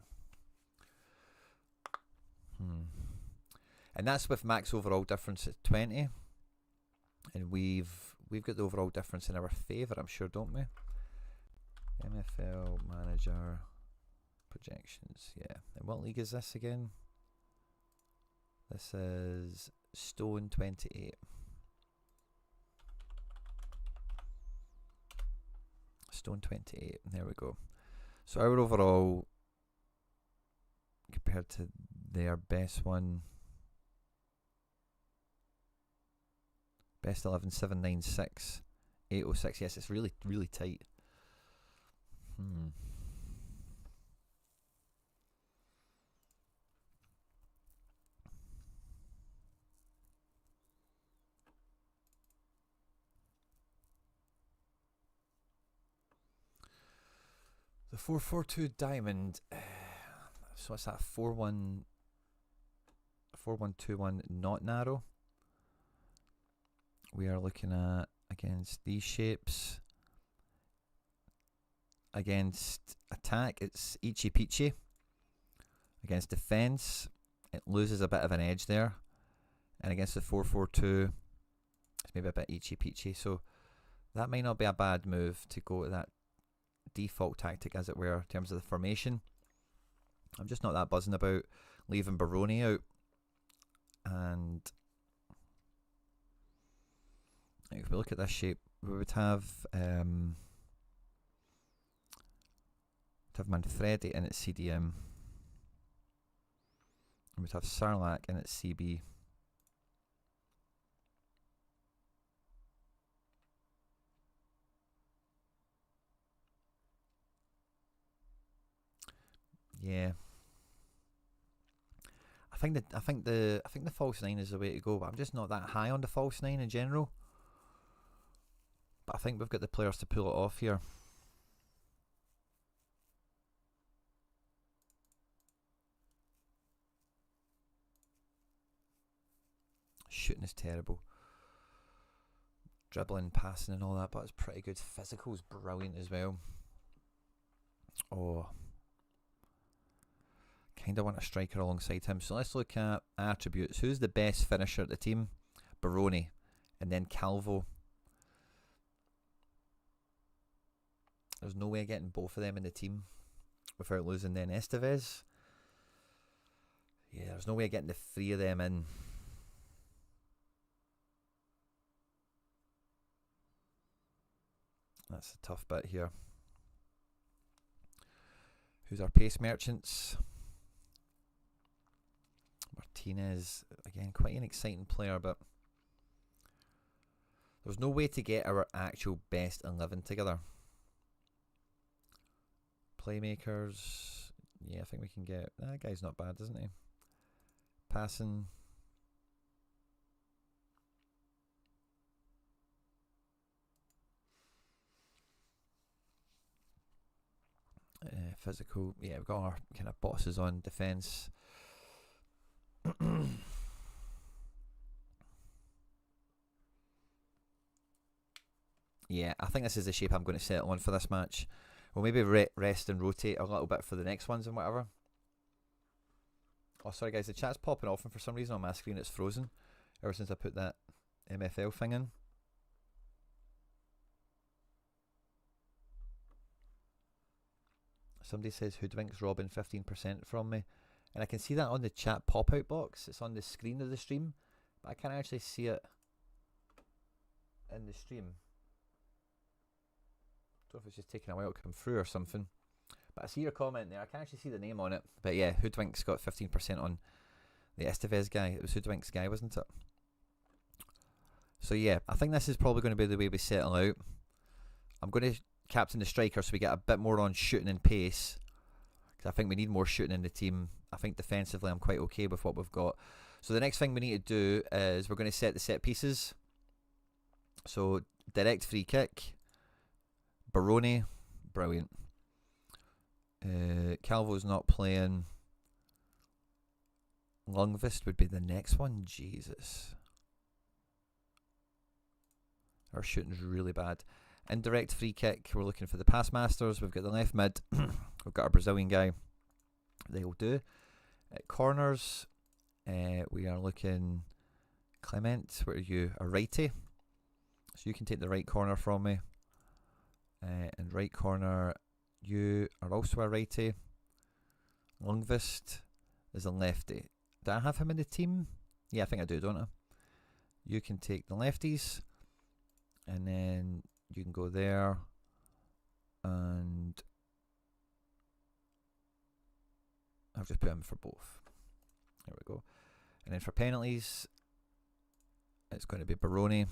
And that's with max overall difference at 20. And we've got the overall difference in our favour, I'm sure, don't we? MFL manager projections, yeah. And what league is this again? This is Stone 28. Stone 28, there we go. So our overall, compared to their best one, best 11, 796, 806. Yes, it's really, really tight. The 4-4-2 diamond. So what's that? 4-1, 4-1-2-1, not narrow. We are looking at against these shapes. Against attack, it's Ichi Peachy. Against defense, it loses a bit of an edge there. And against the 4-4-2, it's maybe a bit Ichi Peachy. So that might not be a bad move to go to that default tactic, as it were, in terms of the formation. I'm just not that buzzing about leaving Baroni out. And if we look at this shape, we would have Manfredi in its CDM. We would have Sarlacc in its CB. Yeah. I think the false 9 is the way to go, but I'm just not that high on the false 9 in general. But I think we've got the players to pull it off here. Shooting is terrible. Dribbling, passing and all that, but it's pretty good. Physical's brilliant as well. Oh. Kind of want a striker alongside him. So let's look at attributes. Who's the best finisher at the team? Baroni. And then Calvo. There's no way of getting both of them in the team without losing then Estevez. Yeah, there's no way of getting the three of them in. That's the tough bit here. Who's our pace merchants? Martinez, again, quite an exciting player, but there's no way to get our actual best 11 together. Playmakers, yeah, I think we can get, that guy's not bad, isn't he? Passing. Physical, yeah, we've got our kind of bosses on defence. Yeah, I think this is the shape I'm going to settle on for this match. We'll maybe rest and rotate a little bit for the next ones and whatever. Oh, sorry guys, the chat's popping off and for some reason on my screen it's frozen ever since I put that MFL thing in. Somebody says Hoodwink's robbing 15% from me. And I can see that on the chat pop-out box. It's on the screen of the stream. But I can't actually see it in the stream. Don't know if it's just taking a while to come through or something. But I see your comment there. I can't actually see the name on it. But yeah, Hoodwink's got 15% on The Estevez guy. It was Hoodwink's guy, wasn't it? So yeah, I think this is probably going to be the way we settle out. I'm going to captain the striker so we get a bit more on shooting and pace. Because I think we need more shooting in the team. I think defensively I'm quite okay with what we've got. So the next thing we need to do is we're going to set the set pieces. So direct free kick. Baroni. Brilliant. Calvo's not playing. Lundqvist would be the next one. Jesus. Our shooting's really bad. Indirect free kick. We're looking for the pass masters. We've got the left mid. We've got our Brazilian guy. They'll do. At corners, we are looking. Clement, what are you? A righty. So you can take the right corner from me. And right corner, you are also a righty. Lundqvist is a lefty. Do I have him in the team? Yeah, I think I do, don't I? You can take the lefties. And then you can go there. And I've just put him for both. There we go. And then for penalties, it's going to be Baroni.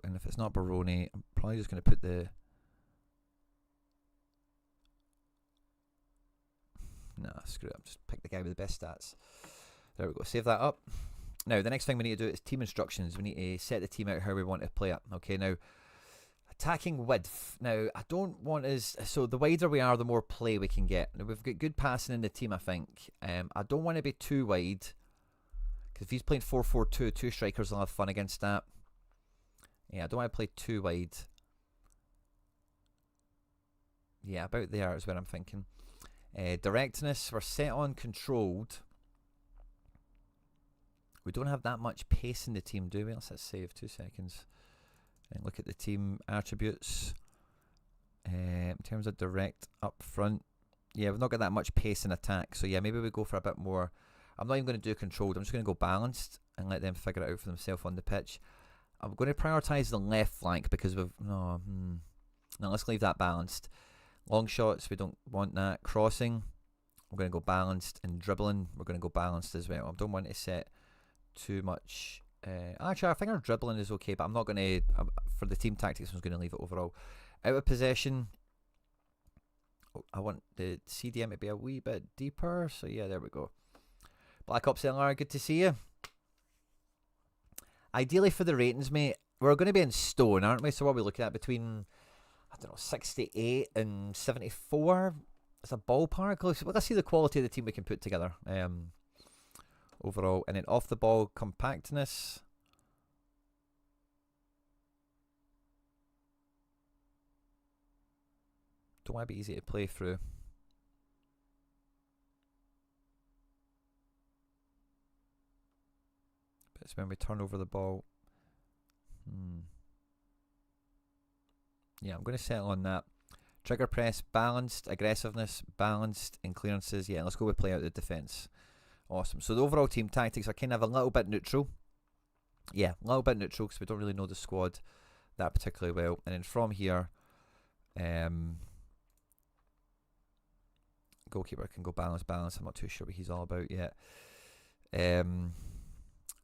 And if it's not Baroni, I'm probably just going to put the... Nah, screw it. I'll just pick the guy with the best stats. There we go. Save that up. Now, the next thing we need to do is team instructions. We need to set the team out how we want to play it. Okay, now, attacking width. Now, I don't want us... So, the wider we are, the more play we can get. Now, we've got good passing in the team, I think. I don't want to be too wide. Because if he's playing 4-4-2, two strikers will have fun against that. Yeah, I don't want to play too wide. Yeah, about there is what I'm thinking. Directness, we're set on controlled. We don't have that much pace in the team, do we? Let's hit save, 2 seconds. And look at the team attributes. In terms of direct up front. Yeah, we've not got that much pace in attack. So yeah, maybe we go for a bit more. I'm not even going to do controlled. I'm just going to go balanced and let them figure it out for themselves on the pitch. I'm going to prioritise the left flank because we've... No, let's leave that balanced. Long shots, we don't want that. Crossing, we're going to go balanced. And dribbling, we're going to go balanced as well. I don't want to set too much... actually, I think our dribbling is okay, but I'm not going to... for the team tactics, I'm going to leave it overall. Out of possession, I want the CDM to be a wee bit deeper. So yeah, there we go. Black Ops LR, good to see you. Ideally for the ratings, mate, we're going to be in stone, aren't we? So what are we looking at? Between, I don't know, 68 and 74? It's a ballpark. Let's see the quality of the team we can put together overall. And then off the ball compactness. Don't want to be easy to play through. It's when we turn over the ball. Yeah, I'm going to settle on that. Trigger press, balanced. Aggressiveness, balanced. And clearances, yeah, let's go with play out the defence. Awesome. So the overall team tactics are kind of a little bit neutral. Yeah, a little bit neutral because we don't really know the squad that particularly well. And then from here, goalkeeper can go balance. I'm not too sure what he's all about yet.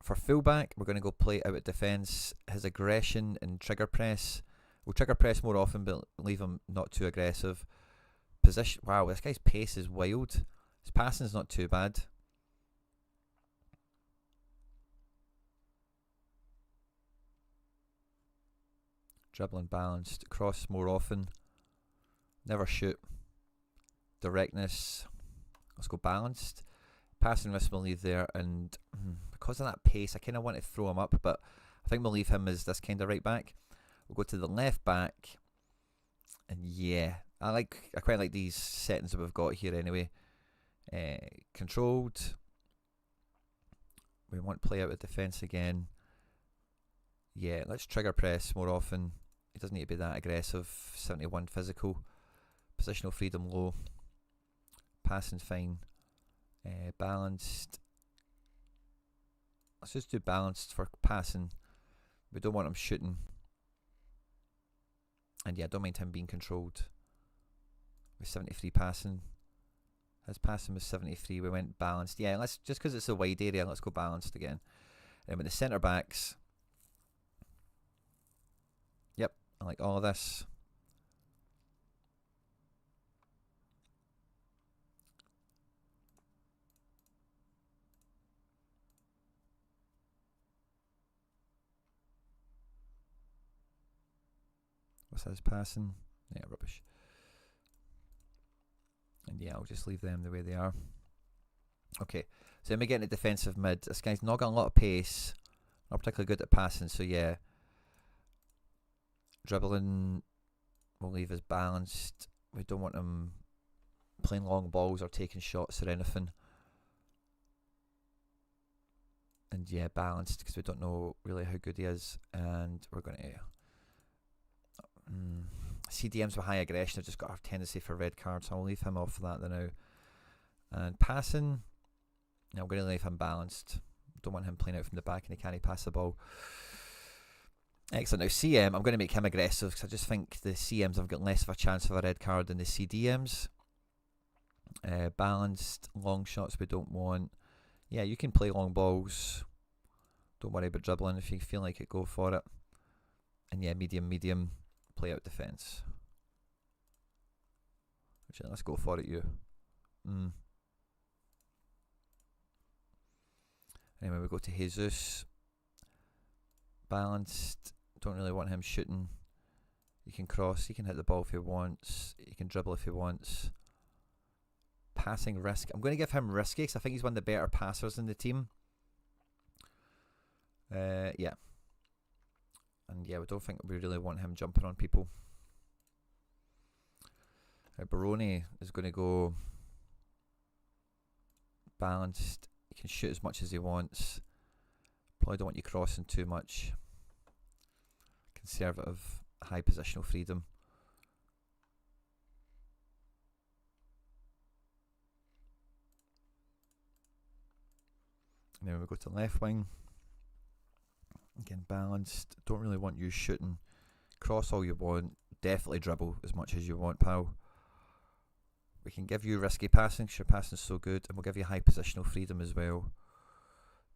For fullback, we're going to go play out at defence. His aggression and trigger press. We'll trigger press more often, but leave him not too aggressive. Position. Wow, this guy's pace is wild. His passing is not too bad. Dribbling balanced. Cross more often. Never shoot. Directness. Let's go balanced. Passing risk we'll leave there, and because of that pace, I kind of want to throw him up, but I think we'll leave him as this kind of right back. We'll go to the left back, and yeah, I quite like these settings that we've got here anyway. Controlled. We want play out of defence again. Yeah, let's trigger press more often. It doesn't need to be that aggressive. 71 physical. Positional freedom low. Passing fine. Balanced. Let's just do balanced for passing. We don't want him shooting. And yeah, I don't mind him being controlled. With 73 passing. His passing was 73. We went balanced. Yeah, let's just because it's a wide area, let's go balanced again. And with the centre backs, yep, I like all of this. What's his passing? Yeah, rubbish. And yeah, I'll just leave them the way they are. Okay, so then we get into defensive mid. This guy's not got a lot of pace, not particularly good at passing, so yeah. Dribbling, we'll leave as balanced. We don't want him playing long balls or taking shots or anything. And yeah, balanced because we don't know really how good he is. And we're going to... CDMs with high aggression have just got a tendency for red cards, so I'll leave him off for that now. And passing, I'm going to leave him balanced. Don't want him playing out from the back and he can't pass the ball. Excellent. Now CM, I'm going to make him aggressive because I just think the CMs have got less of a chance of a red card than the CDMs. Balanced, long shots we don't want. Yeah, you can play long balls. Don't worry about dribbling. If you feel like it, go for it. And yeah, medium, play out defence. Actually, let's go for it, you. Anyway, we go to Jesus. Balanced. Don't really want him shooting. He can cross. He can hit the ball if he wants. He can dribble if he wants. Passing risk. I'm going to give him risky because I think he's one of the better passers in the team. Yeah. And yeah, we don't think we really want him jumping on people. Baroni is going to go balanced. He can shoot as much as he wants. Probably don't want you crossing too much. Conservative, high positional freedom. And then we go to left wing. Again, balanced. Don't really want you shooting. Cross all you want. Definitely dribble as much as you want, pal. We can give you risky passing because your passing's so good, and we'll give you high positional freedom as well.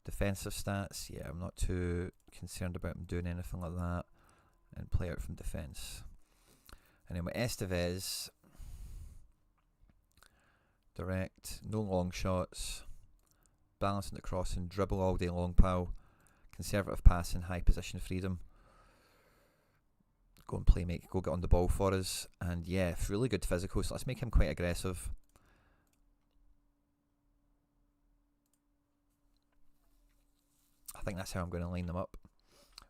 Defensive stats, yeah, I'm not too concerned about him doing anything like that. And play out from defence. And then with Estevez, direct, no long shots, balancing the crossing, dribble all day long, pal. Conservative passing, high position freedom. Go and play, make, go get on the ball for us. And yeah, really good physical, so let's make him quite aggressive. I think that's how I'm going to line them up.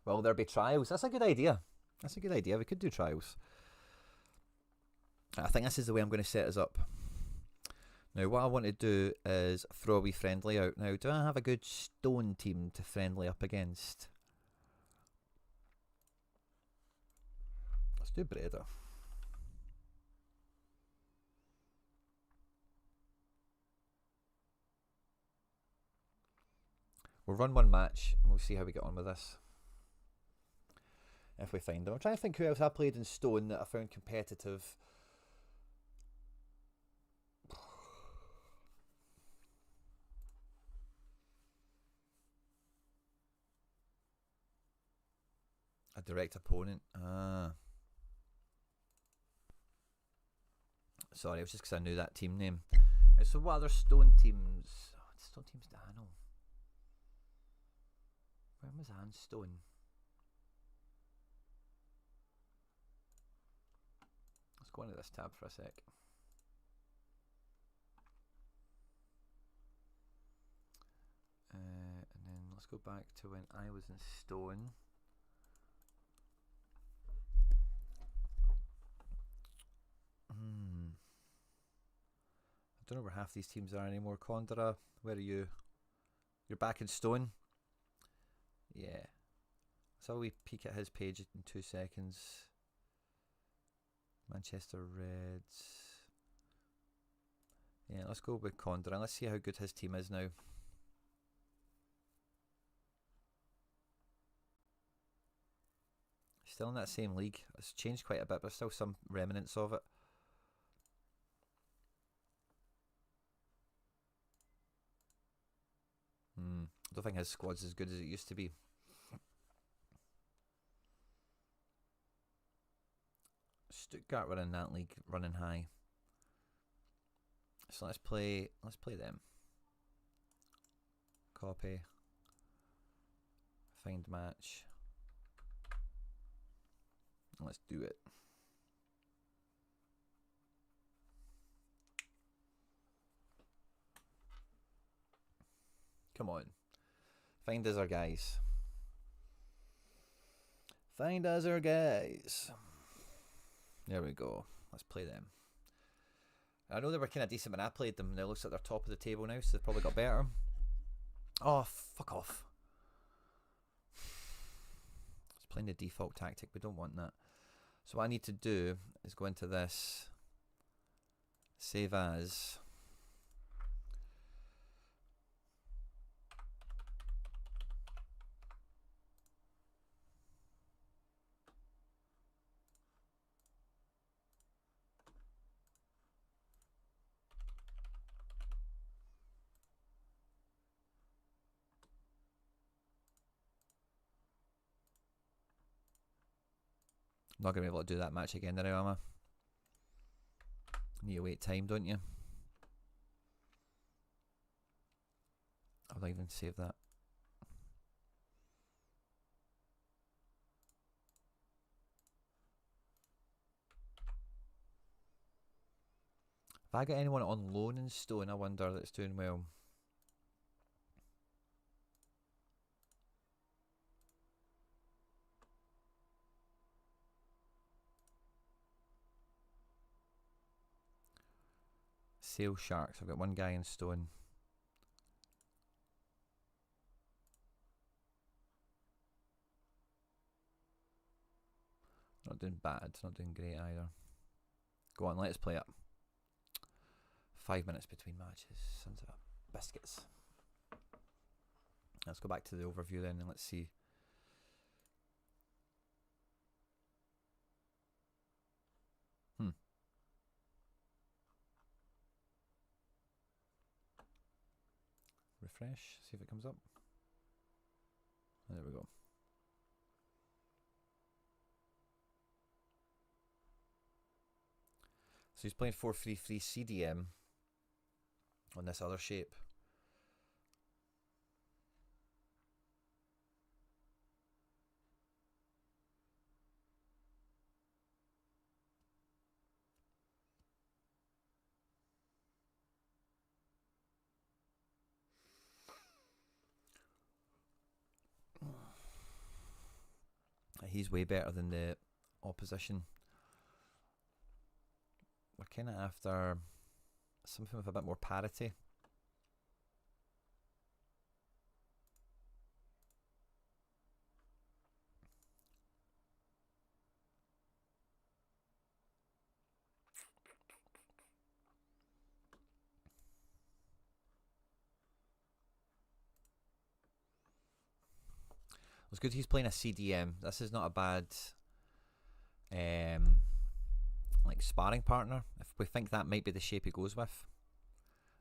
Will there be trials? That's a good idea. That's a good idea. We could do trials. I think this is the way I'm going to set us up. Now, what I want to do is throw a wee friendly out. Now, do I have a good stone team to friendly up against? Let's do Breda. We'll run one match and we'll see how we get on with this. If we find them. I'm trying to think who else I played in stone that I found competitive. A direct opponent. Sorry, it was just because I knew that team name. So what other stone teams? Oh, stone teams do I know? Where was I in stone? Let's go into this tab for a sec. And then let's go back to when I was in stone. I don't know where half these teams are anymore. Condora, where are you? You're back in stone? Yeah. So we peek at his page in 2 seconds. Manchester Reds. Yeah, let's go with Condora. Let's see how good his team is now. Still in that same league. It's changed quite a bit, but there's still some remnants of it. I don't think his squad's as good as it used to be. Stuttgart were in that league, running high. So let's play them. Copy. Find match. Let's do it. Come on. Find us our guys. Find us our guys. There we go. Let's play them. I know they were kind of decent when I played them. It looks like they're top of the table now, so they've probably got better. Oh, fuck off. It's playing the default tactic. We don't want that. So what I need to do is go into this. Save as. Not going to be able to do that match again now, am I? Need to wait time, don't you? I'll even save that. Have I got anyone on loan in Stone, I wonder, that's doing well? Sale Sharks. I've got one guy in Stone. Not doing bad. Not doing great either. Go on, let's play it. 5 minutes between matches. Sons of biscuits. Let's go back to the overview then and let's see. Refresh, see if it comes up. There we go. So he's playing 4-3-3 CDM on this other shape. He's way better than the opposition. We're kind of after something with a bit more parity. It's good he's playing a CDM. This is not a bad like sparring partner. If we think that might be the shape he goes with.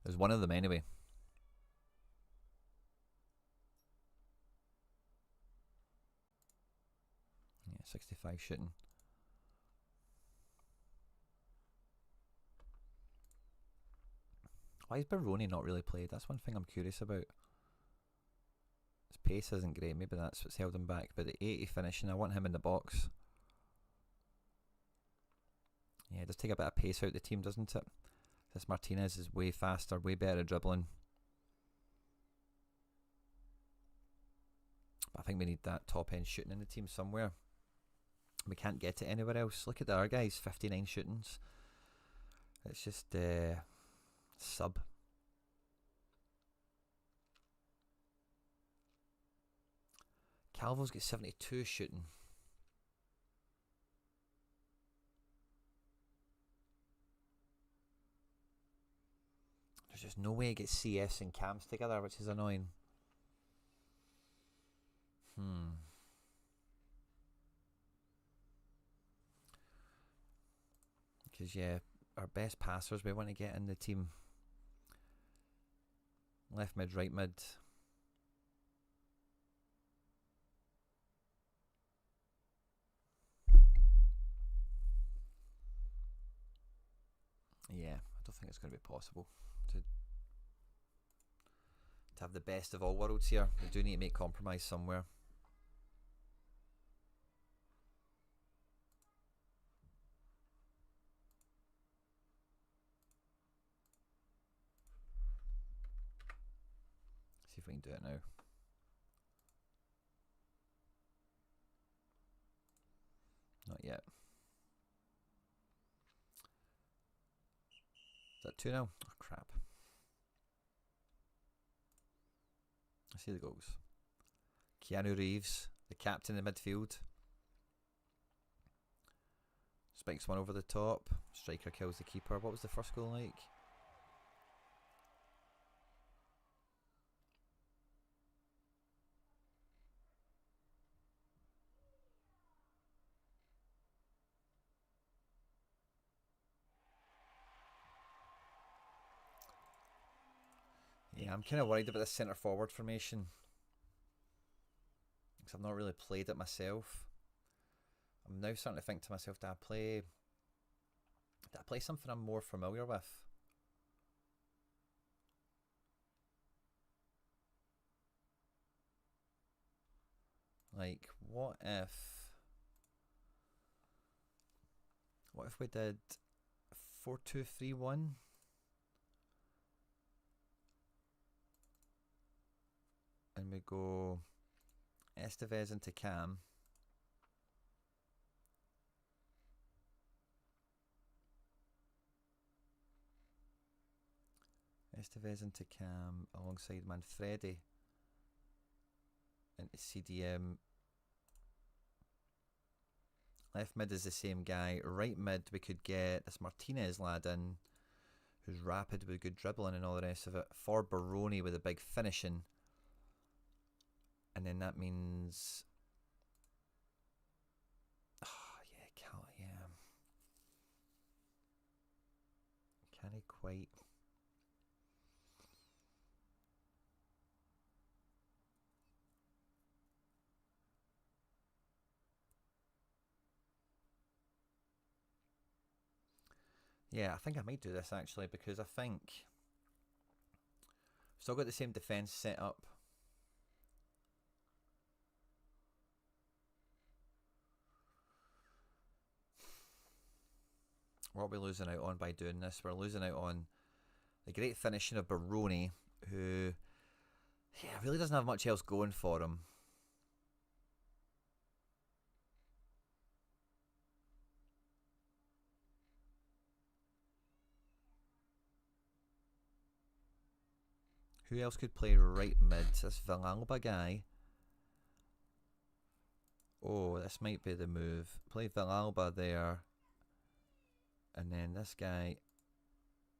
There's one of them anyway. Yeah, 65 shooting. Why is Baroni not really played? That's one thing I'm curious about. His pace isn't great, maybe that's what's held him back, but the 80 finishing, I want him in the box. Yeah, it does take a bit of pace out the team, doesn't it? This Martinez is way faster, way better at dribbling. But I think we need that top end shooting in the team somewhere. We can't get it anywhere else. Look at the other guys, 59 shootings. It's just sub. Calvo's got 72 shooting. There's just no way it gets CS and cams together, which is annoying. Because, yeah, our best passers we want to get in the team. Left mid, right mid. Yeah, I don't think it's going to be possible to have the best of all worlds here. We do need to make compromise somewhere. See if we can do it now. Not yet. Is that 2-0? Oh, crap. I see the goals. Keanu Reeves, the captain in midfield. Spikes one over the top. Striker kills the keeper. What was the first goal like? Yeah, I'm kind of worried about the centre forward formation, because I've not really played it myself. I'm now starting to think to myself, did I play something I'm more familiar with? Like, what if we did 4-2-3-1? And we go Estevez into Cam. Estevez into Cam alongside Manfredi into CDM. Left mid is the same guy. Right mid we could get this Martinez lad in, who's rapid with good dribbling and all the rest of it. For Baroni with a big finishing. And then that means... Oh, yeah, can he quite... Yeah, I think I might do this actually, because I think I've still got the same defence set up. What are we losing out on by doing this? We're losing out on the great finishing of Baroni, who, yeah, really doesn't have much else going for him. Who else could play right mid? This Villalba guy. Oh, this might be the move. Play Villalba there. And then this guy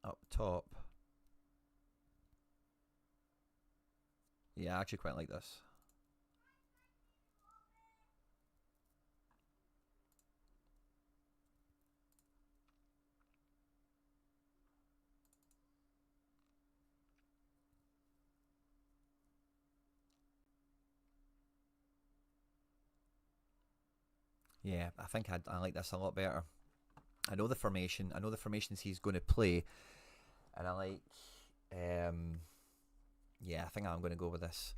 up top. Yeah, I actually quite like this. Yeah, I think I like this a lot better. I know the formation. I know the formations he's going to play. And I like... yeah, I think I'm going to go with this.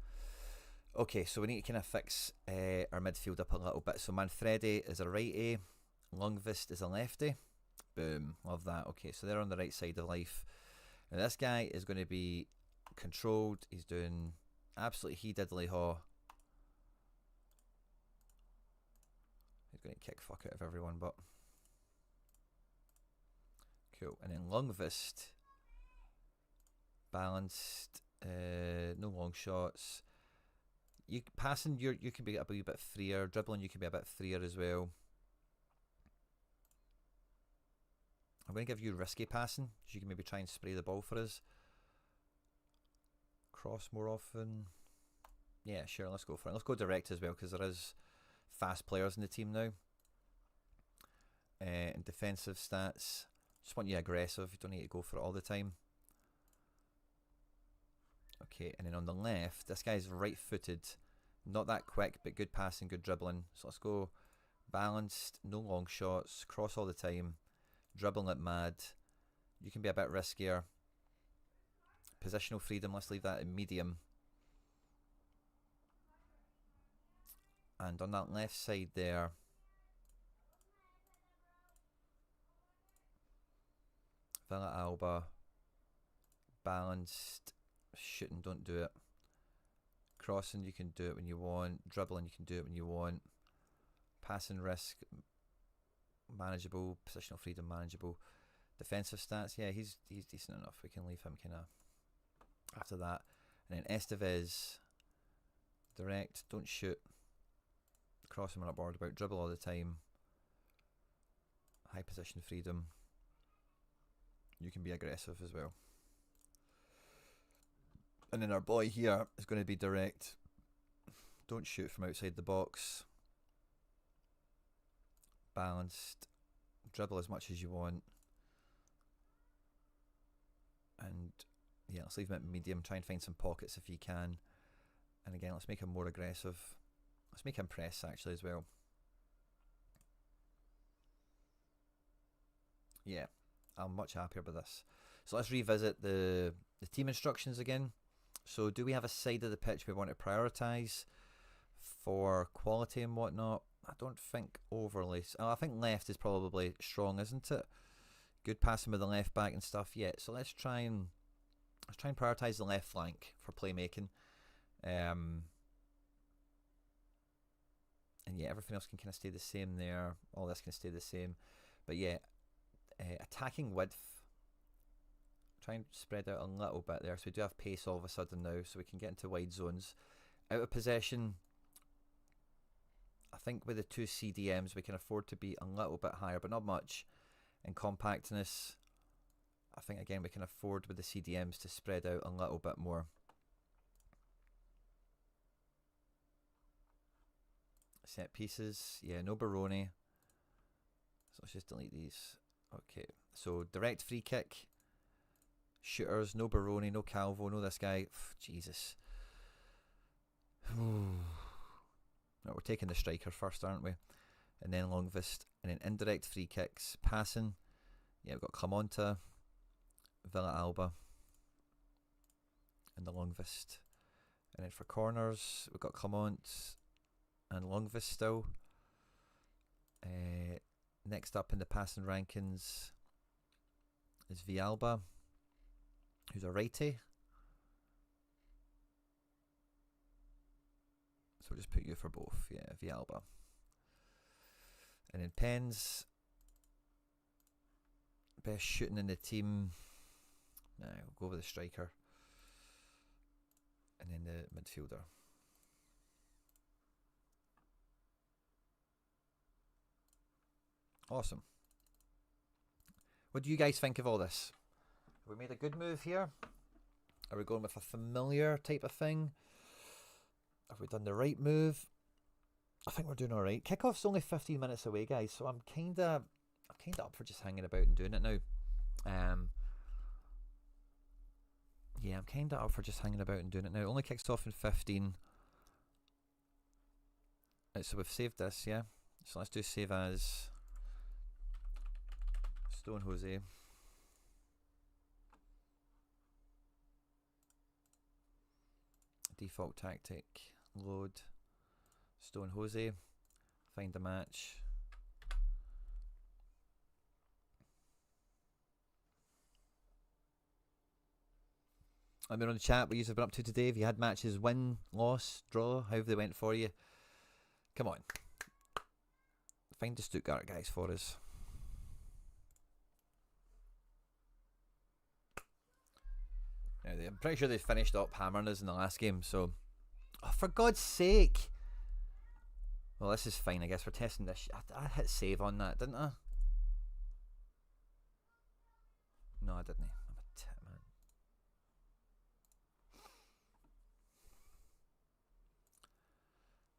Okay, so we need to kind of fix our midfield up a little bit. So Manfredi is a righty. Lundqvist is a lefty. Boom, love that. Okay, so they're on the right side of life. Now this guy is going to be controlled. He's doing absolutely he-diddly-haw. He's going to kick fuck out of everyone, but... Cool. And then Lundqvist. Balanced. No long shots. You passing, you can be a wee bit freer. Dribbling, you can be a bit freer as well. I'm going to give you risky passing, so you can maybe try and spray the ball for us. Cross more often. Yeah, sure, let's go for it. Let's go direct as well, because there is fast players in the team now. And defensive stats. Just want you aggressive. You don't need to go for it all the time. Okay, and then on the left, this guy's right-footed. Not that quick, but good passing, good dribbling. So let's go balanced, no long shots, cross all the time, dribbling like mad. You can be a bit riskier. Positional freedom, let's leave that in medium. And on that left side there, Villa Alba, balanced, shooting, don't do it. Crossing, you can do it when you want. Dribbling, you can do it when you want. Passing risk, manageable. Positional freedom, manageable. Defensive stats, yeah, he's decent enough. We can leave him kind of after that. And then Estevez, direct, don't shoot. Crossing, we're not bothered about. Dribble all the time. High position freedom. You can be aggressive as well. And then our boy here is going to be direct. Don't shoot from outside the box. Balanced. Dribble as much as you want. And yeah, let's leave him at medium. Try and find some pockets if you can. And again, let's make him more aggressive. Let's make him press actually as well. Yeah, I'm much happier with this. So let's revisit the team instructions again. So do we have a side of the pitch we want to prioritise for quality and whatnot? I don't think overly. I think left is probably strong, isn't it? Good passing with the left back and stuff. Yeah. So let's try and prioritise the left flank for playmaking. And yeah, everything else can kind of stay the same there. All this can stay the same. But yeah, attacking width. Try and spread out a little bit there. So we do have pace all of a sudden now, so we can get into wide zones. Out of possession, I think with the two CDMs we can afford to be a little bit higher, but not much. And compactness, I think again we can afford with the CDMs to spread out a little bit more. Set pieces, yeah, no Baroni. So let's just delete these. Okay, so direct free kick. Shooters, no Baroni, no Calvo, no this guy. Jesus. No, we're taking the striker first, aren't we? And then Longvist. And then indirect free kicks. Passing. Yeah, we've got Clamonta, Villa Alba, and the Longvist. And then for corners, we've got Clement and Longvist still. Next up in the passing rankings is Villalba, who's a righty. So we'll just put you for both. Yeah, Villalba. And then pens. Best shooting in the team. Nah, we'll go with the striker. And then the midfielder. Awesome. What do you guys think of all this? Have we made a good move here? Are we going with a familiar type of thing? Have we done the right move? I think we're doing alright. Kickoff's only 15 minutes away, guys, so I'm kinda up for just hanging about and doing it now. Yeah, I'm kinda up for just hanging about and doing it now. It only kicks off in 15. Right, so we've saved this, yeah. So let's do save as Stone Jose. Default tactic, load, Stone Jose, find a match. Let me know in the chat what you've been up to today. If you had matches, win, loss, draw, however they went for you. Come on. Find the Stuttgart guys for us. Now, I'm pretty sure they finished up hammering us in the last game, so... Oh, for God's sake! Well, this is fine, I guess. We're testing this. I hit save on that, didn't I? No, I didn't. I'm a tit, man.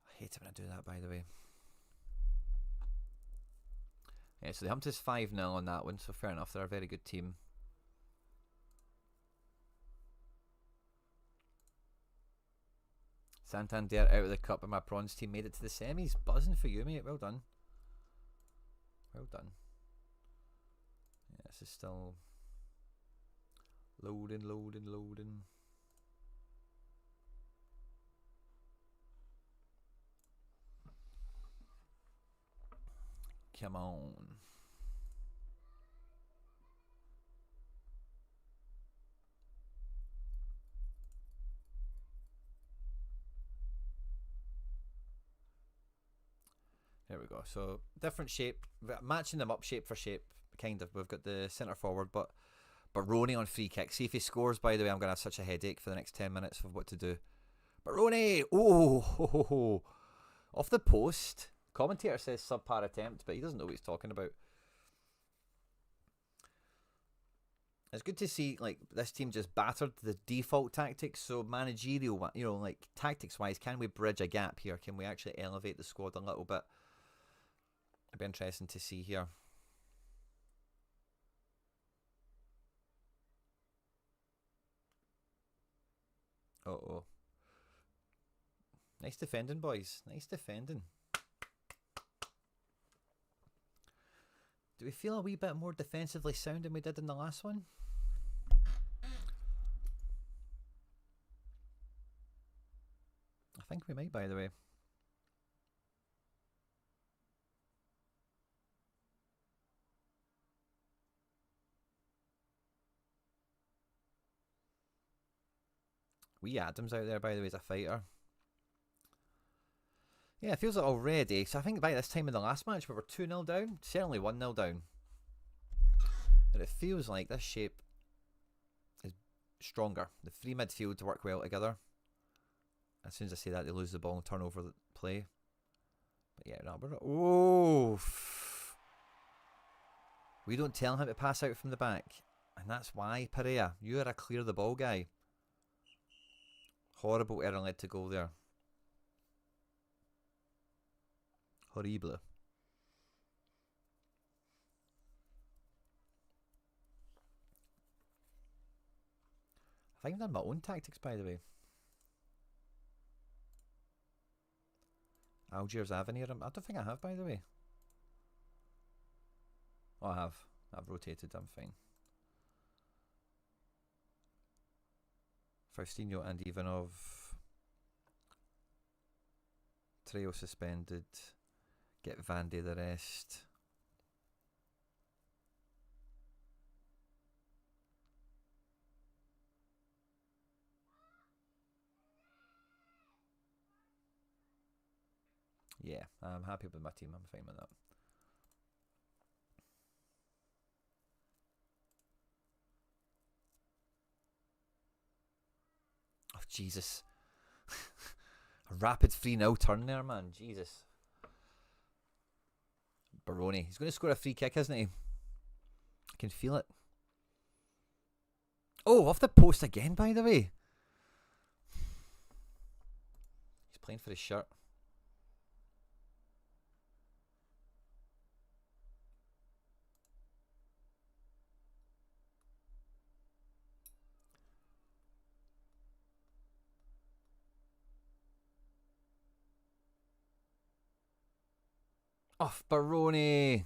I hate it when I do that, by the way. Yeah, so they humped us 5-0 on that one, so fair enough. They're a very good team. Santander out of the cup and my prawns team made it to the semis. Buzzing for you, mate. Well done. Well done. Yeah, this is still Loading, loading, loading. Come on. There we go. So different shape, matching them up shape for shape. Kind of. We've got the centre forward, but Baroni on free kick. See if he scores. By the way, I'm gonna have such a headache for the next 10 minutes of what to do. Baroni! Oh, ho, ho, ho. Off the post. Commentator says subpar attempt, but he doesn't know what he's talking about. It's good to see like this team just battered the default tactics. So managerial, you know, like tactics wise, can we bridge a gap here? Can we actually elevate the squad a little bit? It'd be interesting to see here. Uh-oh. Nice defending, boys. Nice defending. Do we feel a wee bit more defensively sound than we did in the last one? I think we might, by the way. Wee Adams out there, by the way, is a fighter. Yeah, it feels like already. So I think by this time in the last match, we were 2-0 down. Certainly 1-0 down. And it feels like this shape is stronger. The free midfield to work well together. As soon as I say that, they lose the ball and turn over the play. But yeah, no, we're... Oh! We don't tell him to pass out from the back. And that's why, Perea, you are a clear the ball guy. Horrible error led to goal there. Horrible. Have I done my own tactics, by the way? Algiers Avenir. I don't think I have, by the way. Oh, I have. I've rotated. I'm fine. Faustino and Ivanov. Theo suspended. Get Vandy the rest. Yeah, I'm happy with my team. I'm fine with that. Oh, Jesus. A rapid 3-0 turn there, man. Jesus. Baroni. He's going to score a free kick, isn't he? I can feel it. Oh, off the post again, by the way. He's playing for his shirt. Off Baroni.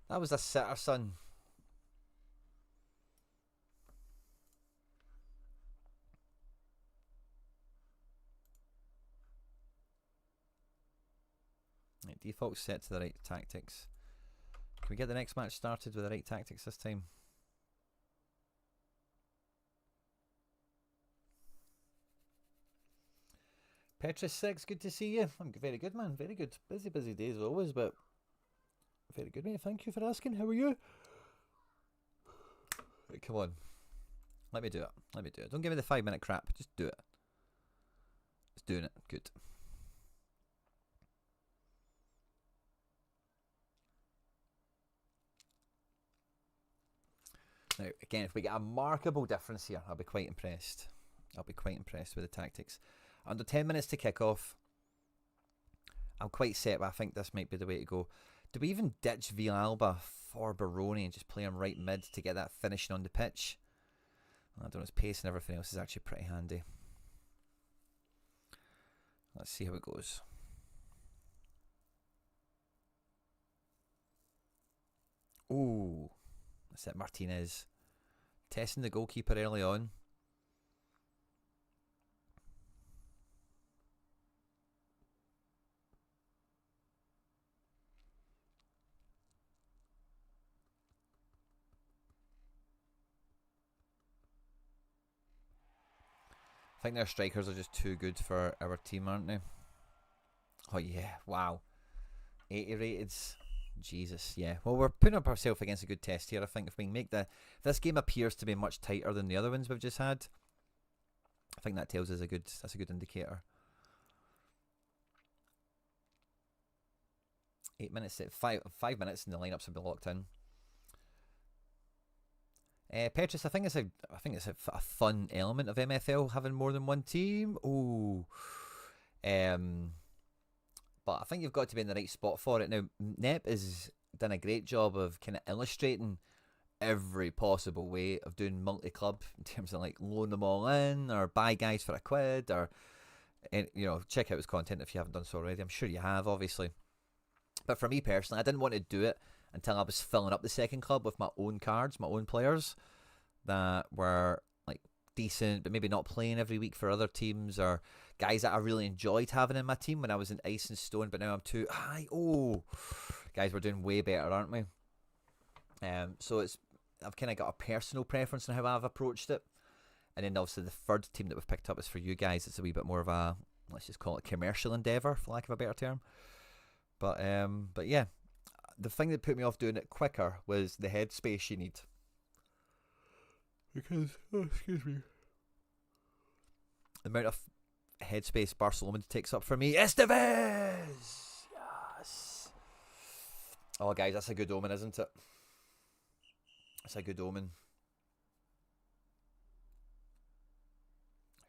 That was a sitter, son. Right, default set to the right tactics. Can we get the next match started with the right tactics this time? Petrus 6, good to see you. I'm very good, man. Very good. Busy days as always, but very good, mate. Thank you for asking. How are you? Right, come on. Let me do it. Let me do it. Don't give me the 5-minute crap. Just do it. It's doing it. Good. Now, again, if we get a markable difference here, I'll be quite impressed. I'll be quite impressed with the tactics. Under 10 minutes to kick off. I'm quite set, but I think this might be the way to go. Do we even ditch Villalba for Baroni and just play him right mid to get that finishing on the pitch? I don't know, his pace and everything else is actually pretty handy. Let's see how it goes. Ooh, that's it, Martinez. Testing the goalkeeper early on. I think their strikers are just too good for our team, aren't they? Oh yeah, wow. 80 rated. Jesus, yeah. Well, we're putting up ourselves against a good test here. I think if we can make this game appears to be much tighter than the other ones we've just had, I think that tells us that's a good indicator. 8 minutes, 5 minutes, and the lineups have been locked in. Petrus, I think it's a fun element of MFL having more than one team. Ooh, but I think you've got to be in the right spot for it. Now, Nep has done a great job of kind of illustrating every possible way of doing multi-club in terms of like loan them all in or buy guys for £1 or, you know, check out his content if you haven't done so already. I'm sure you have, obviously. But for me personally, I didn't want to do it until I was filling up the second club with my own cards, my own players that were like decent, but maybe not playing every week for other teams or guys that I really enjoyed having in my team when I was in Ice and Stone, but now I'm too high. Oh, guys, we're doing way better, aren't we? So I've kind of got a personal preference on how I've approached it, and then obviously the third team that we've picked up is for you guys. It's a wee bit more of a, let's just call it commercial endeavour, for lack of a better term. But yeah, the thing that put me off doing it quicker was the headspace you need. Because, excuse me, the amount of headspace Barcelona takes up for me. Estevez! Yes! Oh, guys, that's a good omen, isn't it? That's a good omen.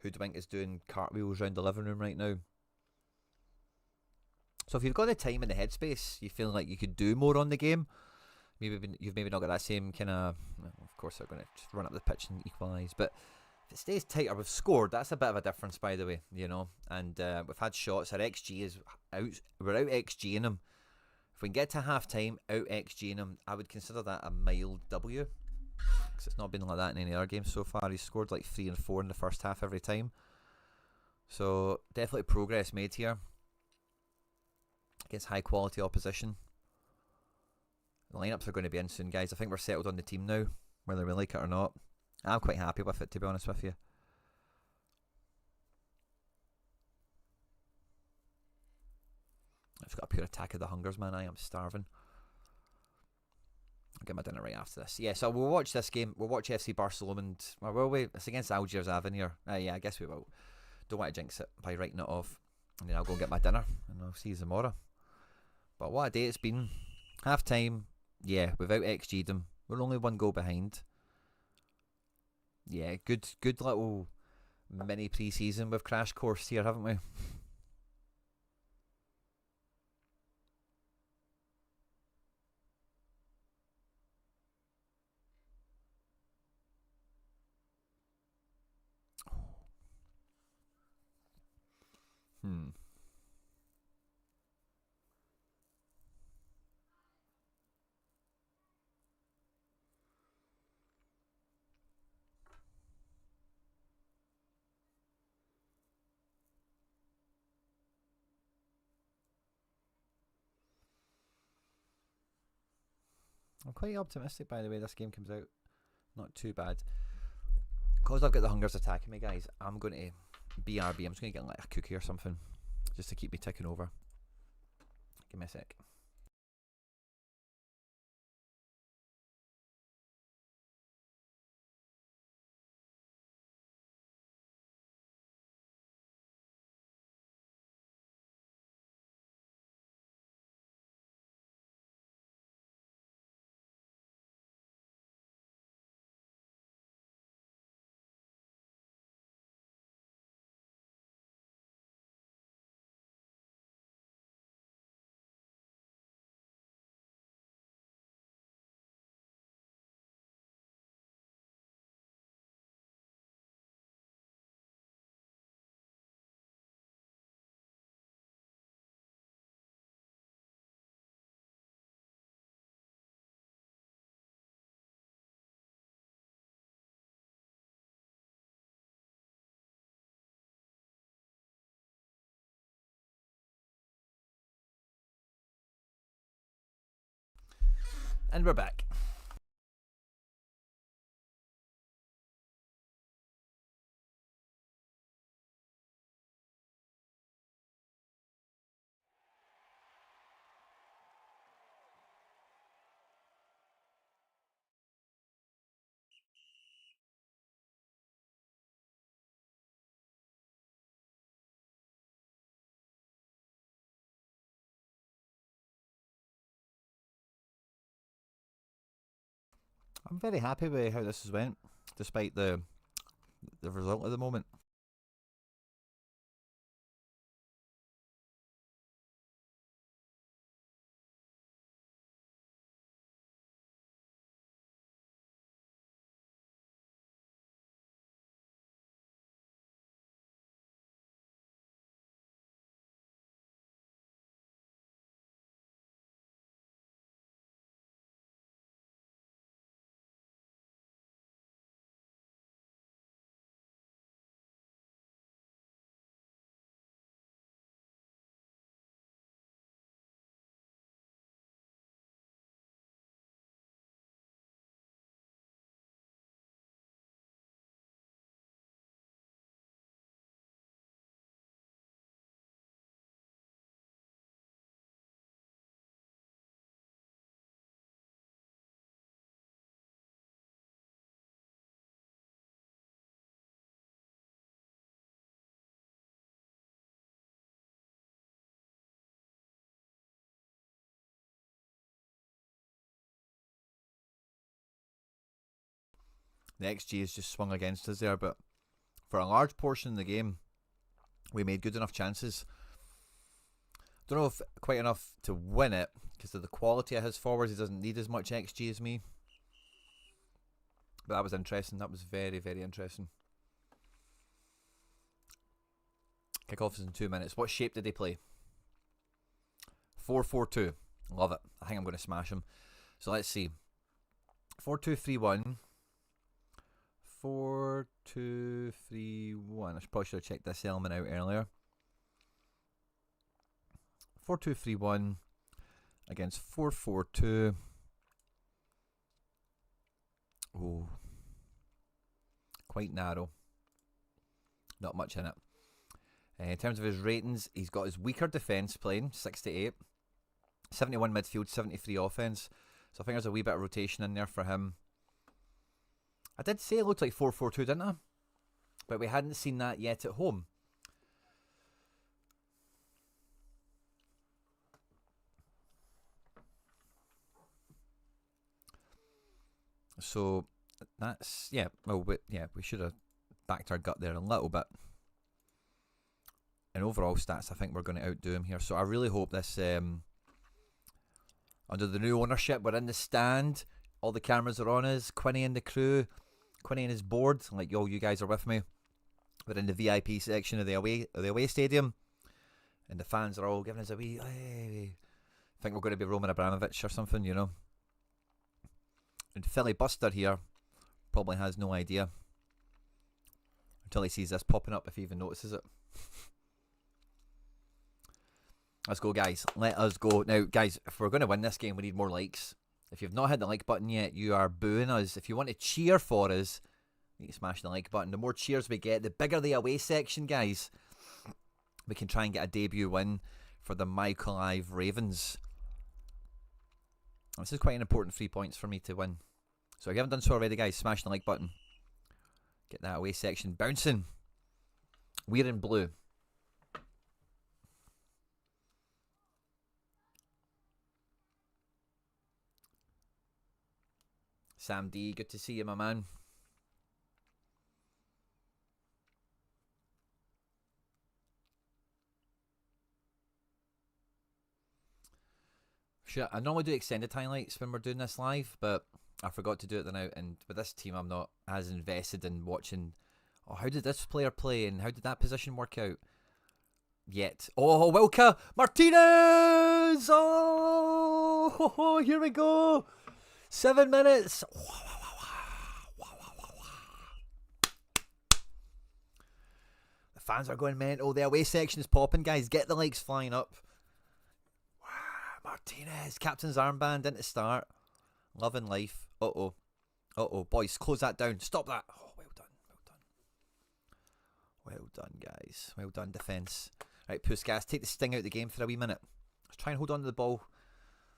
Hoodwink is doing cartwheels around the living room right now. So if you've got the time and the headspace, you feel like you could do more on the game. You've maybe not got that same kind of. Well, of course, they're going to run up the pitch and equalise, but if it stays tighter, we've scored. That's a bit of a difference, by the way, you know. And we've had shots. Our XG is out. We're out XGing them. If we can get to half time, out XGing them, I would consider that a mild W. Because it's not been like that in any other games so far. He's scored like 3 and 4 in the first half every time. So definitely progress made here against high quality opposition. The lineups are going to be in soon, guys. I think we're settled on the team now, whether we like it or not. I'm quite happy with it, to be honest with you. I've just got a pure attack of the hungers, man. I am starving. I'll get my dinner right after this. Yeah, so we'll watch this game. We'll watch FC Barcelona. And, well, will we? It's against Algiers Avenir. Yeah, I guess we will. Don't want to jinx it by writing it off. And then I'll go and get my dinner. And I'll see you tomorrow. But what a day it's been. Half time. Yeah, without XG'd them. We're only 1 goal behind. Yeah, good little mini pre-season with Crash Course here, haven't we? I'm quite optimistic, by the way, this game comes out. Not too bad. Because I've got the hungers attacking me, guys, I'm going to BRB. I'm just going to get like a cookie or something just to keep me ticking over. Give me a sec. And we're back. I'm very happy with how this has went, despite the result at the moment. The XG has just swung against us there, but for a large portion of the game, we made good enough chances. Don't know if quite enough to win it, because of the quality of his forwards. He doesn't need as much XG as me. But that was interesting. That was very, very interesting. Kickoff is in 2 minutes. What shape did they play? 4-4-2. Love it. I think I'm going to smash him. So let's see. 4-2-3-1. 4-2-3-1. I probably should have checked this element out earlier. 4-2-3-1 against 4-4-2. Oh, quite narrow. Not much in it. In terms of his ratings, he's got his weaker defence playing, 68. 71 midfield, 73 offence. So I think there's a wee bit of rotation in there for him. I did say it looked like 4-4-2, didn't I? But we hadn't seen that yet at home. So that's, yeah, well, we should have backed our gut there a little bit. In overall stats, I think we're going to outdo him here. So I really hope this, under the new ownership, we're in the stand. All the cameras are on us. Quinny and the crew. Quinny and his board. Like, yo, you guys are with me. We're in the VIP section of the away stadium. And the fans are all giving us a wee, hey. I think we're going to be Roman Abramovich or something, you know. And Philly Buster here probably has no idea until he sees this popping up, if he even notices it. Let's go, guys. Let us go. Now, guys, if we're going to win this game, we need more likes. If you've not hit the like button yet, you are booing us. If you want to cheer for us, you can smash the like button. The more cheers we get, the bigger the away section, guys. We can try and get a debut win for the Mykolaiv Ravens. This is quite an important 3 points for me to win. So if you haven't done so already, guys, smash the like button. Get that away section bouncing. We're in blue. Sam D, good to see you, my man. Sure, I normally do extended highlights when we're doing this live, but I forgot to do it now. And with this team, I'm not as invested in watching, oh, how did this player play and how did that position work out yet. Oh, Wilka Martinez! Oh, here we go. 7 minutes. The fans are going mental. The away section is popping, guys. Get the likes flying up. Martinez, captain's armband into start. Loving life. Uh-oh. Uh-oh. Boys, close that down. Stop that. Oh, well done. Well done, guys. Well done, defence. Right, Puskas, take the sting out of the game for a wee minute. Let's try and hold on to the ball.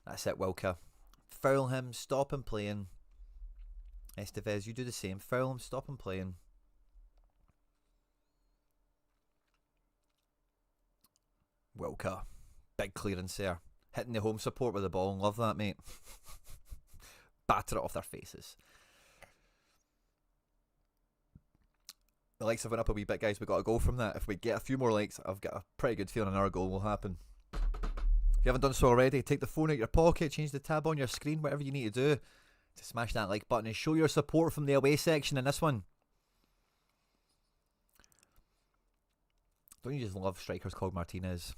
That's it, Wilka. Foul him. Stop him playing. Estevez, you do the same. Foul him. Stop him playing. Wilka. Big clearance there. Hitting the home support with the ball. Love that, mate. Batter it off their faces. The likes have went up a wee bit, guys. We've got a goal from that. If we get a few more likes, I've got a pretty good feeling our goal will happen. If you haven't done so already, take the phone out your pocket, change the tab on your screen, whatever you need to do to smash that like button and show your support from the away section in this one. Don't you just love strikers called Martinez?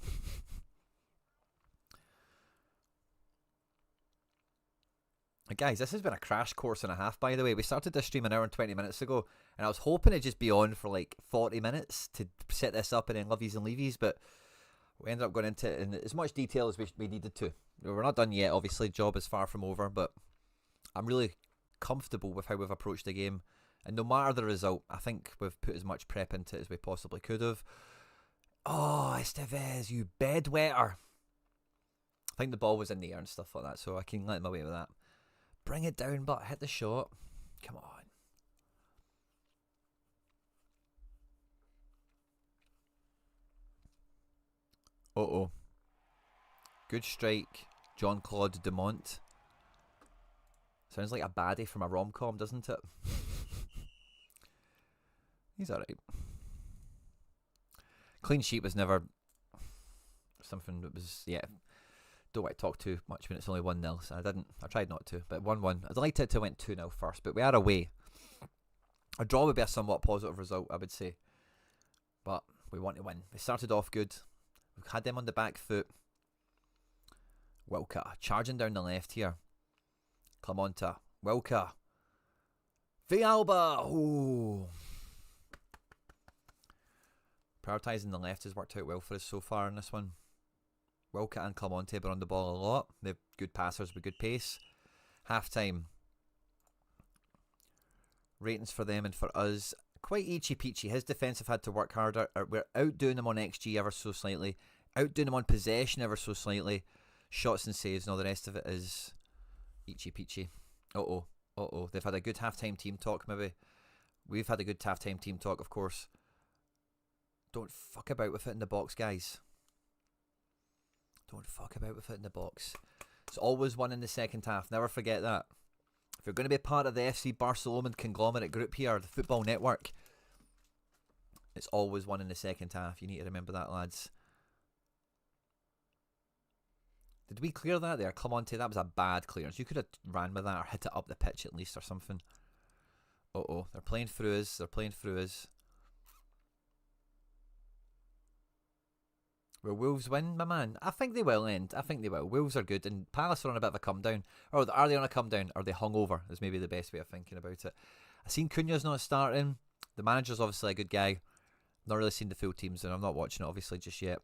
Guys, this has been a crash course and a half, by the way. We started this stream an hour and 20 minutes ago, and I was hoping it'd just be on for like 40 minutes to set this up and then lovies and leavies, but we ended up going into it in as much detail as we needed to. We're not done yet, obviously. Job is far from over, but I'm really comfortable with how we've approached the game. And no matter the result, I think we've put as much prep into it as we possibly could have. Oh, Estevez, you bedwetter. I think the ball was in the air and stuff like that, so I can let him away with that. Bring it down, but hit the shot. Come on. Uh-oh. Good strike. Jean-Claude Dumont. Sounds like a baddie from a rom-com, doesn't it? He's alright. Clean sheet was never something that was, yeah. Don't want to talk too much when it's only 1-0, so I tried not to, but 1-1. I'd liked it to went 2-0 first, but we are away. A draw would be a somewhat positive result, I would say, but we want to win. We started off good. We've had them on the back foot. Wilka charging down the left here. Clamonta. Wilka. Villalba. Oh. Prioritising the left has worked out well for us so far in this one. Wilka and Clamonte are on the ball a lot. They're good passers with good pace. Half time. Ratings for them and for us. Quite eachy peachy. His defence have had to work harder. We're outdoing them on XG ever so slightly. Outdoing them on possession ever so slightly. Shots and saves and all the rest of it is eachy peachy. Uh-oh. Uh-oh. They've had a good half-time team talk maybe. We've had a good half-time team talk, of course. Don't fuck about with it in the box, guys. Don't fuck about with it in the box. It's always one in the second half. Never forget that. If you're going to be part of the FC Barcelona conglomerate group here, the football network, it's always one in the second half. You need to remember that, lads. Did we clear that there? Clamonte, that was a bad clearance. You could have ran with that or hit it up the pitch at least or something. Uh-oh. They're playing through us. They're playing through us. Will Wolves win, my man? I think they will end. I think they will. Wolves are good, and Palace are on a bit of a come down. Or are they on a come down? Are they hungover? Is maybe the best way of thinking about it. I've seen Cunha's not starting. The manager's obviously a good guy. Not really seen the full teams, and I'm not watching it obviously just yet.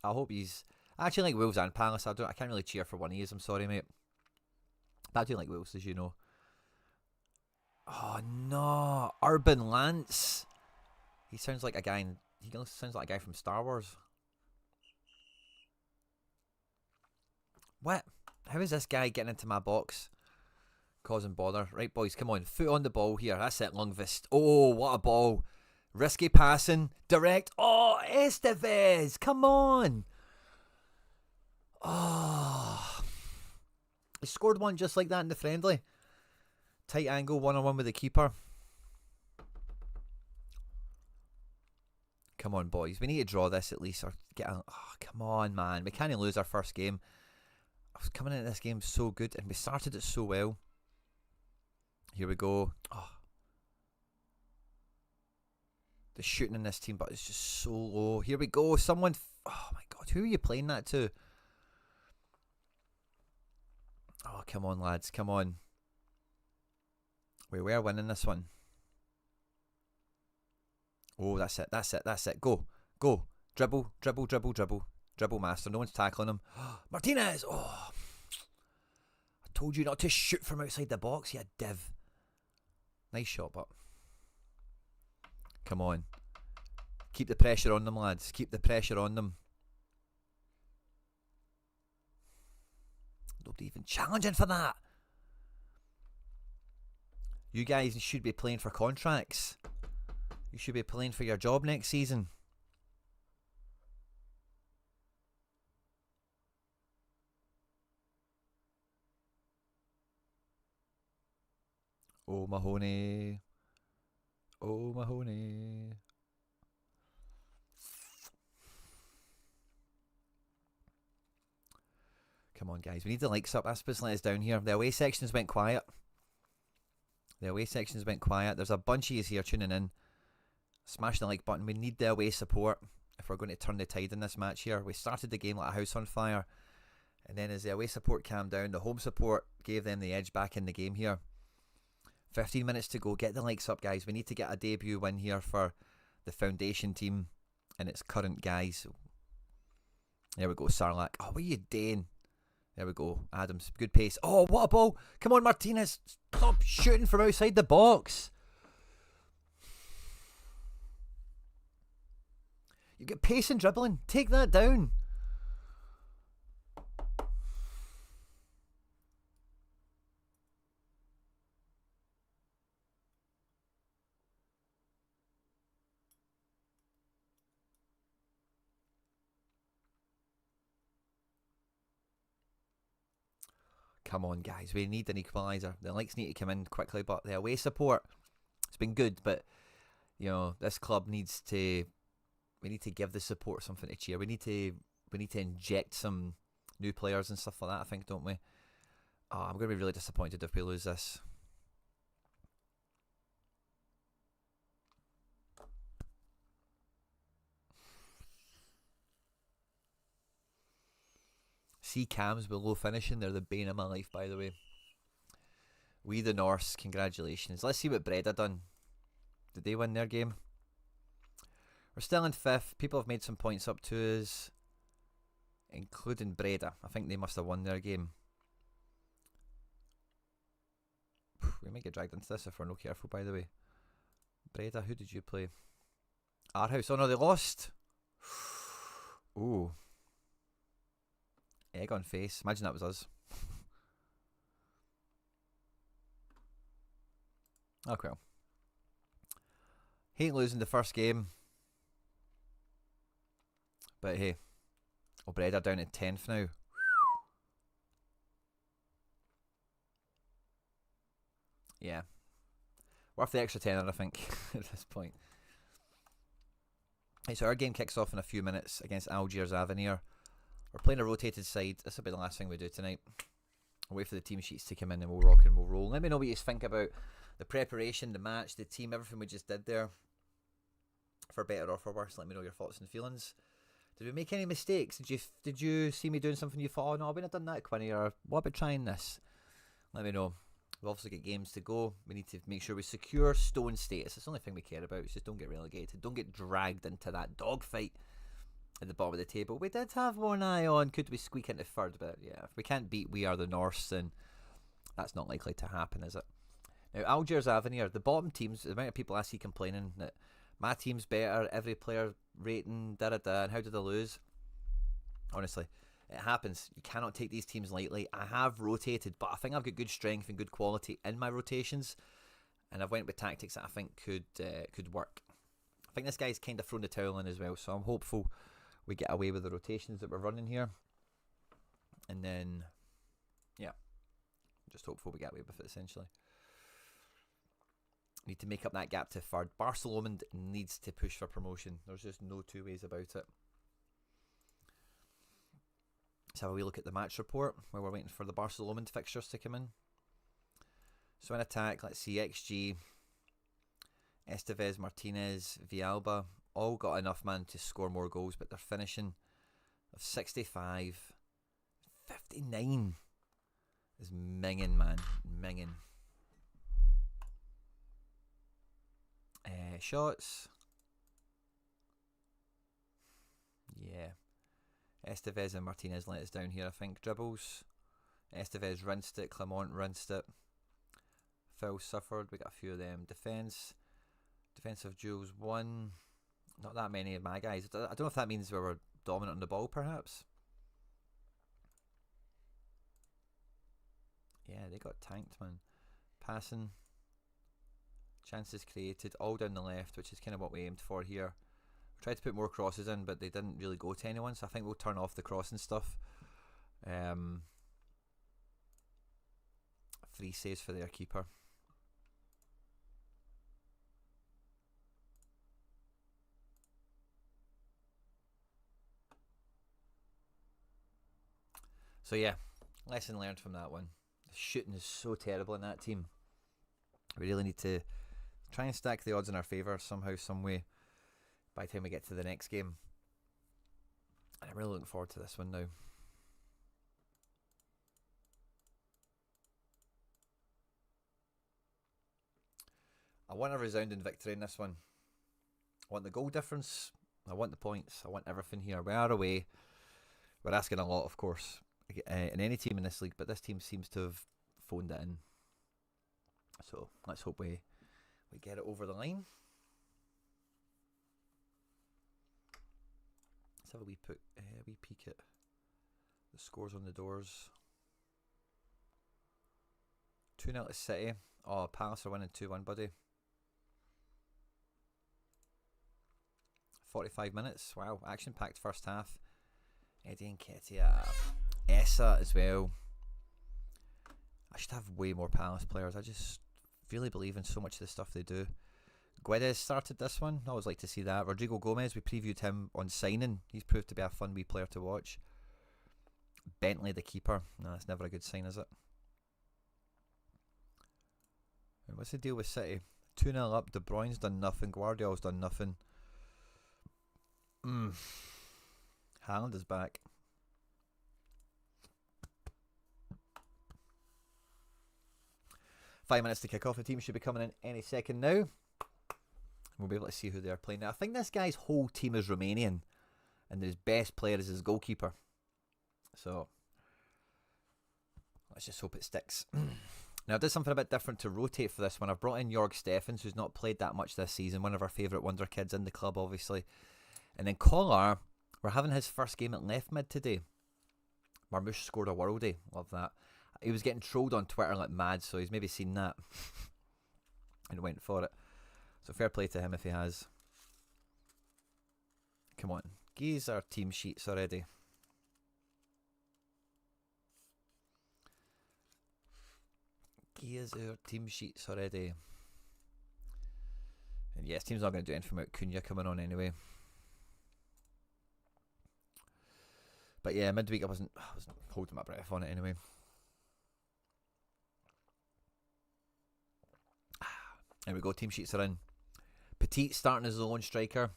I hope he's. I actually like Wolves and Palace. I can't really cheer for one of these. I'm sorry, mate. But I do like Wolves, as you know. Oh no, Urban Lance. He sounds like a guy. He sounds like a guy from Star Wars. What? How is this guy getting into my box? Causing bother. Right, boys, come on. Foot on the ball here. That's it, Lundqvist. Oh, what a ball. Risky passing. Direct. Oh, Estevez. Come on. Oh. He scored one just like that in the friendly. Tight angle, one-on-one with the keeper. Come on, boys. We need to draw this at least. Or get a, oh, come on, man. We can't lose our first game. I was coming into this game so good, and we started it so well. Here we go. Oh. The shooting in this team, but it's just so low. Here we go. Someone. Oh my God. Who are you playing that to? Oh, come on, lads. Come on. We were winning this one. Oh, that's it. That's it. That's it. Go. Go. Dribble. Dribble. Dribble. Dribble. Dribble master. No one's tackling him. Martinez. Oh. I Told you not to shoot from outside the box, you div. Nice shot, but come on. Keep the pressure on them, lads. Keep the pressure on them. Nobody even challenging for that. You guys should be playing for contracts. You should be playing for your job next season. Oh, Mahoney. Oh, Mahoney. Come on, guys. We need the likes up. That's supposed to let us down here. The away sections went quiet. There's a bunch of you here tuning in. Smash the like button. We need the away support if we're going to turn the tide in this match here. We started the game like a house on fire. And then as the away support calmed down, the home support gave them the edge back in the game here. 15 minutes to go. Get the likes up, guys. We need to get a debut win here for the foundation team and its current guys. There we go, Sarlacc. Oh, what are you doing? There we go, Adams. Good pace. Oh, what a ball. Come on, Martinez. Stop shooting from outside the box. You get pace and dribbling. Take that down. Come on, guys. We need an equaliser. The likes need to come in quickly, but the away support, it's been good, but, you know, this club needs to, we need to give the support something to cheer. We need to inject some new players and stuff like that, I think, don't we? Oh, I'm going to be really disappointed if we lose this. See cams with low finishing, they're the bane of my life, by the way. We the Norse, congratulations. Let's see what Breda done. Did they win their game? We're still in 5th. People have made some points up to us, including Breda. I think they must have won their game. We might get dragged into this if we're not careful, by the way. Breda, who did you play? Aarhus. Oh no, they lost. Ooh. Egg on face. Imagine that was us. Oh well. Hate losing the first game. But hey. Oh, Breda down at 10th now. Yeah. Worth the extra tenner, I think, at this point. Hey, so our game kicks off in a few minutes against Algiers Avenir. We're playing a rotated side. This will be the last thing we do tonight. I'll wait for the team sheets to come in and we'll rock and we'll roll. Let me know what you think about the preparation, the match, the team, everything we just did there. For better or for worse, let me know your thoughts and feelings. Did we make any mistakes? Did you see me doing something you thought, oh no, I wouldn't have done that, Quinny, or what about trying this? Let me know. We've obviously got games to go. We need to make sure we secure stone status. It's the only thing we care about. It's just don't get relegated. Don't get dragged into that dogfight at the bottom of the table. We did have one eye on, could we squeak into 3rd? But yeah, if we can't beat We Are the Norse, then that's not likely to happen, is it? Now, Algiers Avenir, the bottom teams, the amount of people I see complaining that my team's better, every player rating, da-da-da, and how did I lose? Honestly, it happens. You cannot take these teams lightly. I have rotated, but I think I've got good strength and good quality in my rotations, and I've went with tactics that I think could work. I think this guy's kind of thrown the towel in as well, so I'm hopeful we get away with the rotations that we're running here. And then, yeah, just hopeful we get away with it, essentially. Need to make up that gap to 3rd. Barcelona needs to push for promotion. There's just no two ways about it. Let's have a wee look at the match report where we're waiting for the Barcelona fixtures to come in. So in attack, let's see, XG, Estevez, Martinez, Villalba, all got enough, man, to score more goals, but they're finishing of 65. 59 is minging, man. Minging. Shots. Yeah. Estevez and Martinez let us down here, I think. Dribbles. Estevez rinsed it. Clement rinsed it. Foul suffered. We got a few of them. Defensive duels 1. Not that many of my guys. I don't know if that means we were dominant on the ball, perhaps. Yeah, they got tanked, man. Passing. Chances created. All down the left, which is kind of what we aimed for here. We tried to put more crosses in, but they didn't really go to anyone, so I think we'll turn off the crossing stuff. 3 saves for their keeper. So yeah, lesson learned from that one. The shooting is so terrible in that team. We really need to try and stack the odds in our favour somehow, some way, by the time we get to the next game. And I'm really looking forward to this one now. I want a resounding victory in this one. I want the goal difference. I want the points. I want everything here. We are away. We're asking a lot, of course, in any team in this league, but this team seems to have phoned it in. So let's hope we get it over the line. Let's have a wee peek at the scores on the doors. 2-0 to City. Oh, Palace are winning 2-1, buddy. 45 minutes. Wow, action-packed first half. Eddie Nketiah. Essa as well. I should have way more Palace players. I just really believe in so much of the stuff they do. Guedes started this one. I always like to see that. Rodrigo Gomez, we previewed him on signing. He's proved to be a fun wee player to watch. Bentley, the keeper. No, that's never a good sign, is it? And what's the deal with City? 2-0 up. De Bruyne's done nothing. Guardiola's done nothing. Haaland is back. Five minutes to kick off. The team should be coming in any second now. We'll be able to see who they're playing now. I think this guy's whole team is Romanian, and his best player is his goalkeeper. So let's just hope it sticks. Now I did something a bit different to rotate for this one. I've brought in Jorg Steffens, who's not played that much this season. One of our favourite wonder kids in the club, obviously. And then Collar, we're having his first game at left mid today. Marmoush scored a worldie. Love that. He was getting trolled on Twitter like mad, so he's maybe seen that and went for it. So fair play to him if he has. Come on, give our team sheets already. Give our team sheets already. And yes, team's not going to do anything about Quinny coming on anyway. But yeah, midweek I wasn't holding my breath on it anyway. There we go, team sheets are in. Petit starting as the lone striker.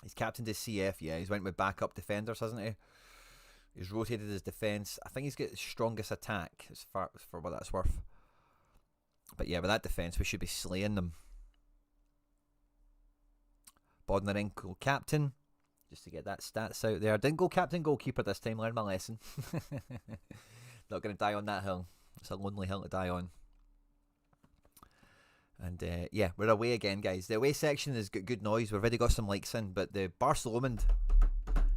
He's captained his CF, yeah. He's went with backup defenders, hasn't he? He's rotated his defence. I think he's got the strongest attack, as far for what that's worth. But yeah, with that defence, we should be slaying them. Bodnarenko captain, just to get that stats out there. Didn't go captain goalkeeper this time, learned my lesson. Not going to die on that hill. It's a lonely hill to die on. And yeah, we're away again, guys. The away section has got good noise. We've already got some likes in, but the Barcelona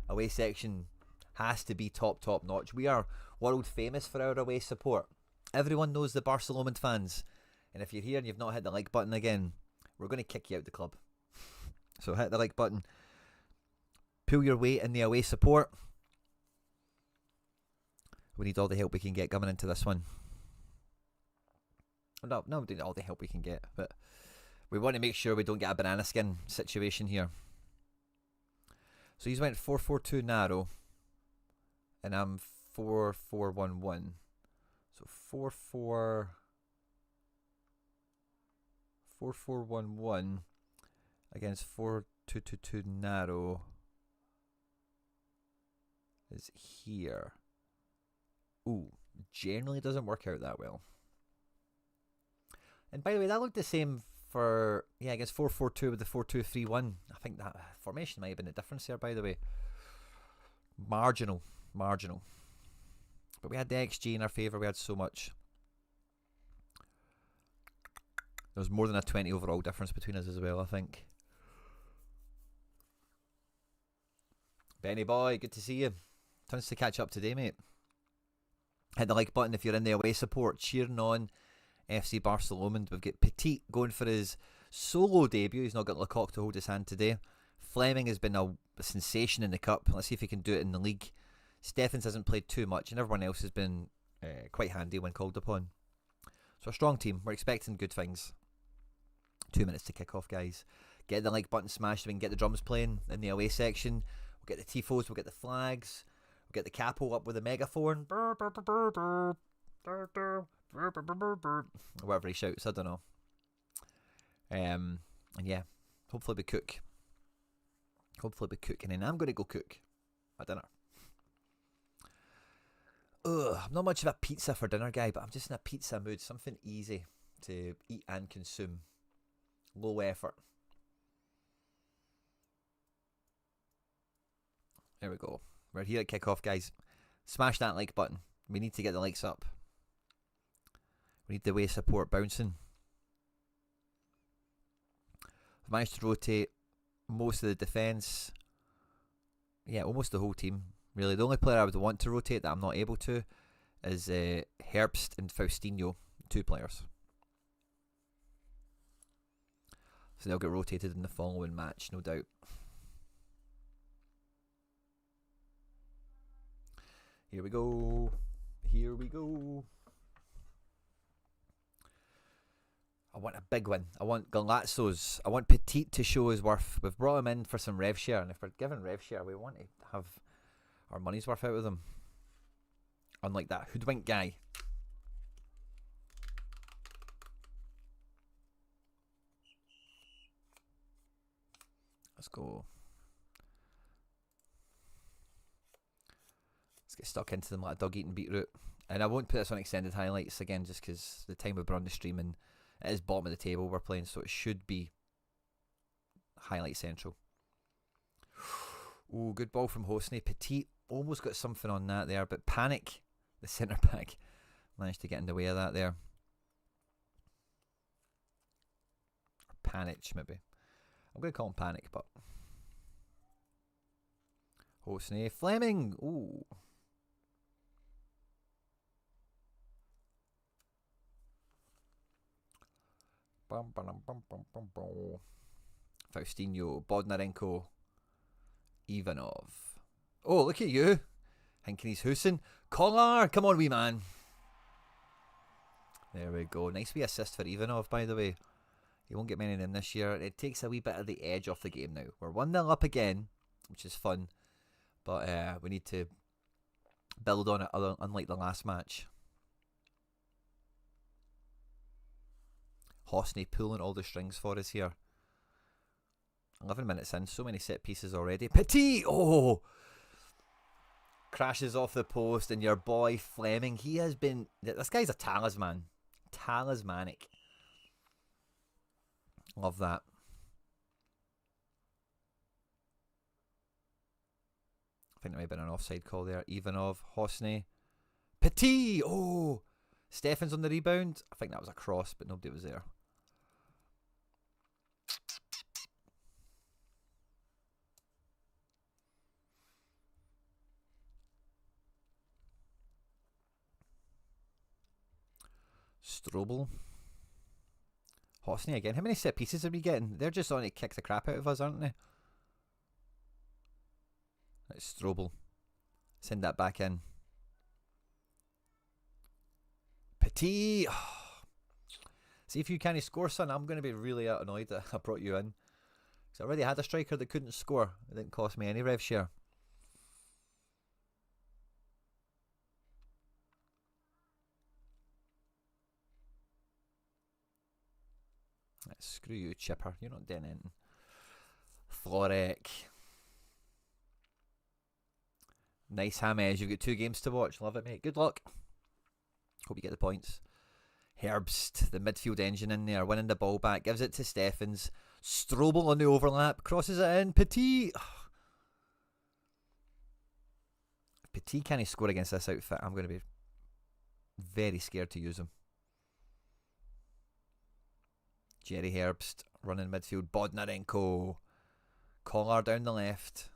away section has to be top notch. We are world famous for our away support. Everyone knows the Barcelona fans. And if you're here and you've not hit the like button again, we're going to kick you out the club. So hit the like button. Pull your weight in the away support. We need all the help we can get coming into this one. No, we need all the help we can get, but we want to make sure we don't get a banana skin situation here. So he's went 4-4-2 narrow, and I'm 4-4-1-1. So 4-4-1-1 against 4-2-2-2 narrow is here. Ooh, generally doesn't work out that well. And by the way, that looked the same for, yeah, I guess 4-4-2 with the 4-2-3-1. I think that formation might have been a difference there, by the way. Marginal. But we had the XG in our favour. We had so much. There was more than a 20 overall difference between us as well, I think. Benny boy, good to see you. Tons to catch up today, mate. Hit the like button if you're in the away support. Cheering on FC Barcelona. We've got Petit going for his solo debut. He's not got Lecoq to hold his hand today. Fleming has been a sensation in the cup. Let's see if he can do it in the league. Steffens hasn't played too much, and everyone else has been quite handy when called upon. So a strong team. We're expecting good things. 2 minutes to kick off, guys. Get the like button smashed so we can get the drums playing in the away section. We'll get the tifos, we'll get the flags, we'll get the capo up with the megaphone. Whatever he shouts, I don't know. And yeah, hopefully we cook. Hopefully we cook, and then I'm going to go cook my dinner. I'm not much of a pizza for dinner guy, but I'm just in a pizza mood. Something easy to eat and consume. Low effort. There we go. We're here at kickoff, guys. Smash that like button. We need to get the likes up. We need the way support bouncing. I've managed to rotate most of the defence. Yeah, almost the whole team. Really, the only player I would want to rotate that I'm not able to is Herbst and Faustino, 2 players. So they'll get rotated in the following match, no doubt. Here we go. Here we go. I want a big one. I want Galazzo's. I want Petit to show his worth. We've brought him in for some rev share, and if we're given rev share, we want to have our money's worth out of them. Unlike that hoodwink guy. Let's go. Let's get stuck into them like a dog eating beetroot. And I won't put this on extended highlights again just because the time we've run the stream and it is bottom of the table we're playing, so it should be highlight central. Ooh, good ball from Hosney. Petit almost got something on that there, but Panic, the centre back, managed to get in the way of that there. Or Panic, maybe. I'm going to call him Panic, but Hosney. Fleming! Ooh. Faustino, Bodnarenko, Ivanov. Oh, look at you. Hinkeney's Husin. Collar, come on, wee man. There we go. Nice wee assist for Ivanov, by the way. He won't get many of them this year. It takes a wee bit of the edge off the game now. We're 1-0 up again, which is fun. But we need to build on it, unlike the last match. Hosney pulling all the strings for us here. 11 minutes in, so many set pieces already. Petit! Oh! Crashes off the post, and your boy Fleming, he has been... This guy's a talisman. Talismanic. Love that. I think there might have been an offside call there. Ivanov, Hosney. Petit! Oh! Steffens on the rebound. I think that was a cross, but nobody was there. Strobel. Hosney again. How many set pieces are we getting? They're just on to kick the crap out of us, aren't they? That's Strobel. Send that back in. Petit. See if you can't score, son. I'm going to be really annoyed that I brought you in. Because I already had a striker that couldn't score. It didn't cost me any rev share. Screw you, Chipper. You're not doing anything. Florek. Nice James. You've got 2 games to watch. Love it, mate. Good luck. Hope you get the points. Herbst, the midfield engine in there, winning the ball back. Gives it to Steffens. Strobel on the overlap. Crosses it in. Petit. Petit can't score against this outfit. I'm going to be very scared to use him. Jerry Herbst running midfield. Bodnarenko. Collar down the left.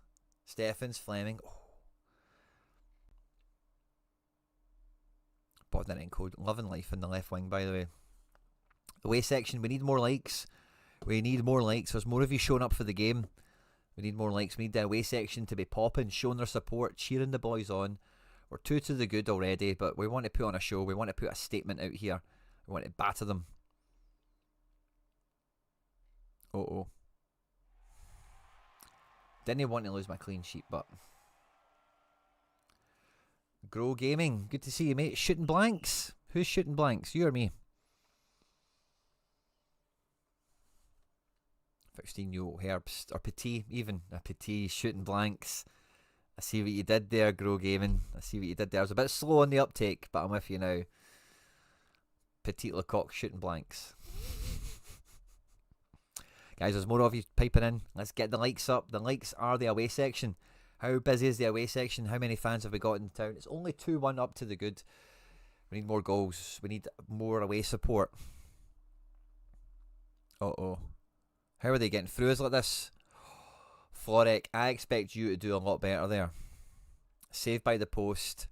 Steffens, Fleming. Oh. Bodnarenko, loving life in the left wing, by the way. Away section, we need more likes. We need more likes. There's more of you showing up for the game. We need more likes. We need the away section to be popping, showing their support, cheering the boys on. We're 2 to the good already, but we want to put on a show. We want to put a statement out here. We want to batter them. Uh-oh. Didn't want to lose my clean sheet, but... Grow Gaming, good to see you, mate. Shooting blanks. Who's shooting blanks? You or me? 16-year-old Herbst, or Petit, even. A Petit shooting blanks. I see what you did there, Grow Gaming. I see what you did there. I was a bit slow on the uptake, but I'm with you now. Petit Lecoq shooting blanks. Guys, there's more of you piping in. Let's get the likes up. The likes are the away section. How busy is the away section? How many fans have we got in town? It's only 2-1 up to the good. We need more goals. We need more away support. Uh-oh. How are they getting through us like this? Florek, I expect you to do a lot better there. Saved by the post.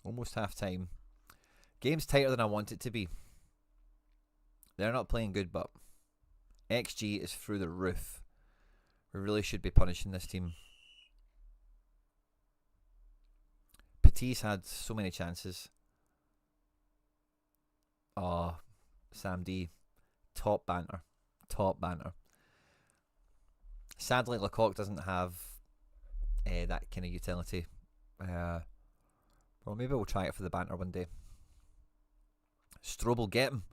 Almost half time. Game's tighter than I want it to be. They're not playing good, but XG is through the roof. We really should be punishing this team. Petit's had so many chances. Oh, Sam D. Top banter. Top banter. Sadly, Lecoq doesn't have that kind of utility. Well, maybe we'll try it for the banter one day. Strobel, get him.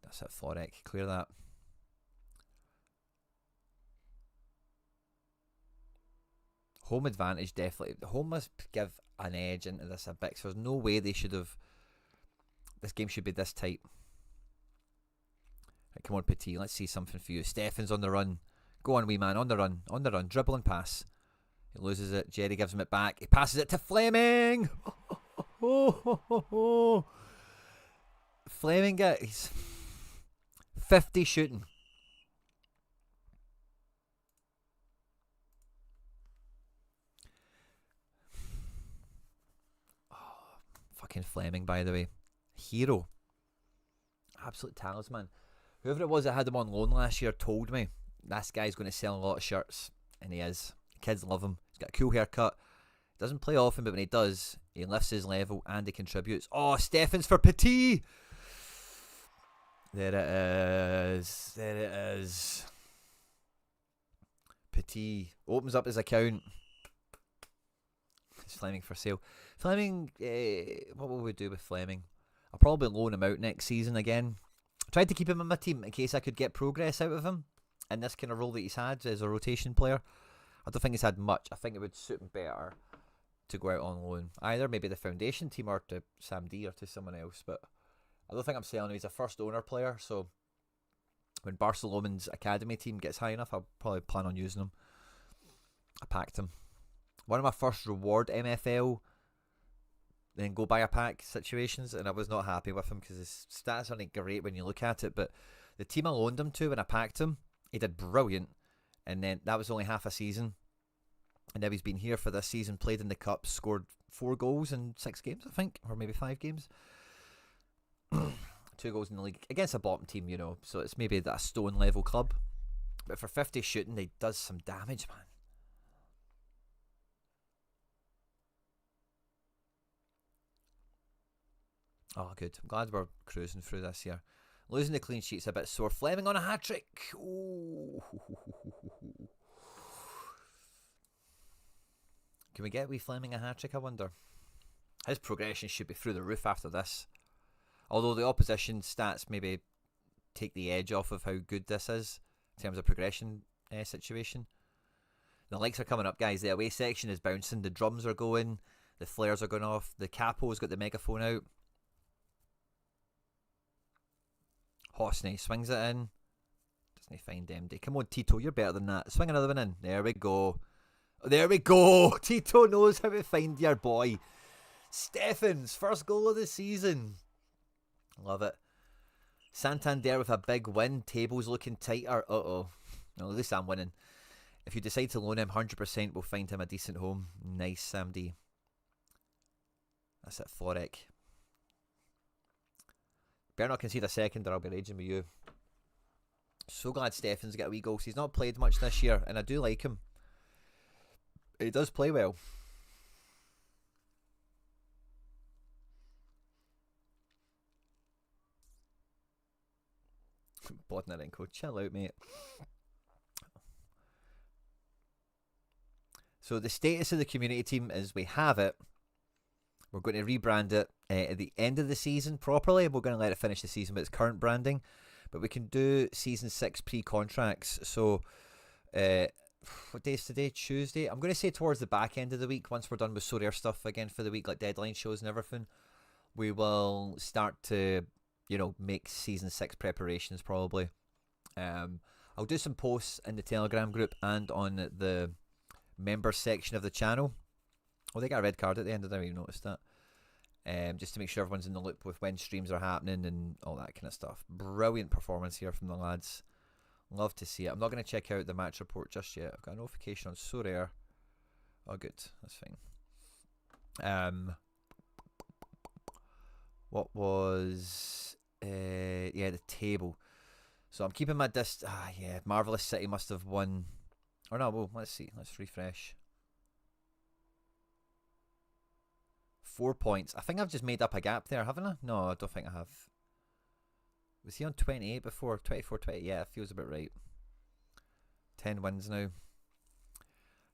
That's it, Florek. Clear that. Home advantage, definitely. Home must give an edge into this a bit. So there's no way they should have... This game should be this tight. Right, come on, Petit. Let's see something for you. Steffens on the run. Go on, wee man. On the run. On the run. Dribble and pass. He loses it. Jerry gives him it back. He passes it to Fleming. Fleming gets 50 shooting. Oh, fucking Fleming, by the way. Hero. Absolute talisman. Whoever it was that had him on loan last year told me this guy's going to sell a lot of shirts. And he is. Kids love him. He's got a cool haircut. Doesn't play often, but when he does, he lifts his level and he contributes. Oh, Steffens for Petit. There it is. There it is. Petit opens up his account. It's Fleming for sale. Fleming, what will we do with Fleming? I'll probably loan him out next season again. I tried to keep him in my team in case I could get progress out of him in this kind of role that he's had as a rotation player. I don't think he's had much. I think it would suit him better to go out on loan. Either maybe the foundation team or to Sam D or to someone else. But I don't think I'm selling him. He's a first owner player. So when Barcelona's academy team gets high enough, I'll probably plan on using him. I packed him. One of my first reward MFL, then go buy a pack situations. And I was not happy with him because his stats aren't great when you look at it. But the team I loaned him to when I packed him, he did brilliant. And then that was only half a season. And now he's been here for this season, played in the Cup, scored 4 goals in 6 games, I think. Or maybe 5 games. 2 goals in the league against a bottom team, you know. So it's maybe that stone level club. But for 50 shooting, he does some damage, man. Oh, good. I'm glad we're cruising through this here. Losing the clean sheet's a bit sore. Fleming on a hat-trick. Oh. Can we get wee Fleming a hat-trick, I wonder? His progression should be through the roof after this. Although the opposition stats maybe take the edge off of how good this is in terms of progression situation. The lights are coming up, guys. The away section is bouncing. The drums are going. The flares are going off. The capo's got the megaphone out. Hosney swings it in. Doesn't he find MD? Come on, Tito, you're better than that. Swing another one in. There we go. There we go. Tito knows how to find your boy. Stefan's first goal of the season. Love it. Santander with a big win. Table's looking tighter. Uh-oh. Well, at least I'm winning. If you decide to loan him, 100% we'll find him a decent home. Nice, Sam D. That's it, Florek. Better not concede a second or I'll be raging with you. So glad Stefan's got a wee goal. He's not played much this year, and I do like him. He does play well. Bodnarenko, chill out, mate. So the status of the community team is we have it. We're going to rebrand it at the end of the season properly. We're going to let it finish the season with its current branding. But we can do Season 6 pre-contracts. So, what day is today? Tuesday? I'm going to say towards the back end of the week, once we're done with So Rare stuff again for the week, like deadline shows and everything, we will start to, make Season 6 preparations probably. I'll do some posts in the Telegram group and on the members section of the channel. Oh, they got a red card at the end. I didn't even notice that. Just to make sure everyone's in the loop with when streams are happening and all that kind of stuff. Brilliant performance here from the lads. Love to see it. I'm not going to check out the match report just yet. I've got a notification on So Rare. Oh, good. That's fine. What was... yeah, the table. So I'm keeping my yeah, Marvelous City must have won. Or no, well, let's see. Let's refresh. 4 points. I think I've just made up a gap there, haven't I? No, I don't think I have. Was he on 28 before? 24, 20? Yeah, it feels about right. 10 wins now.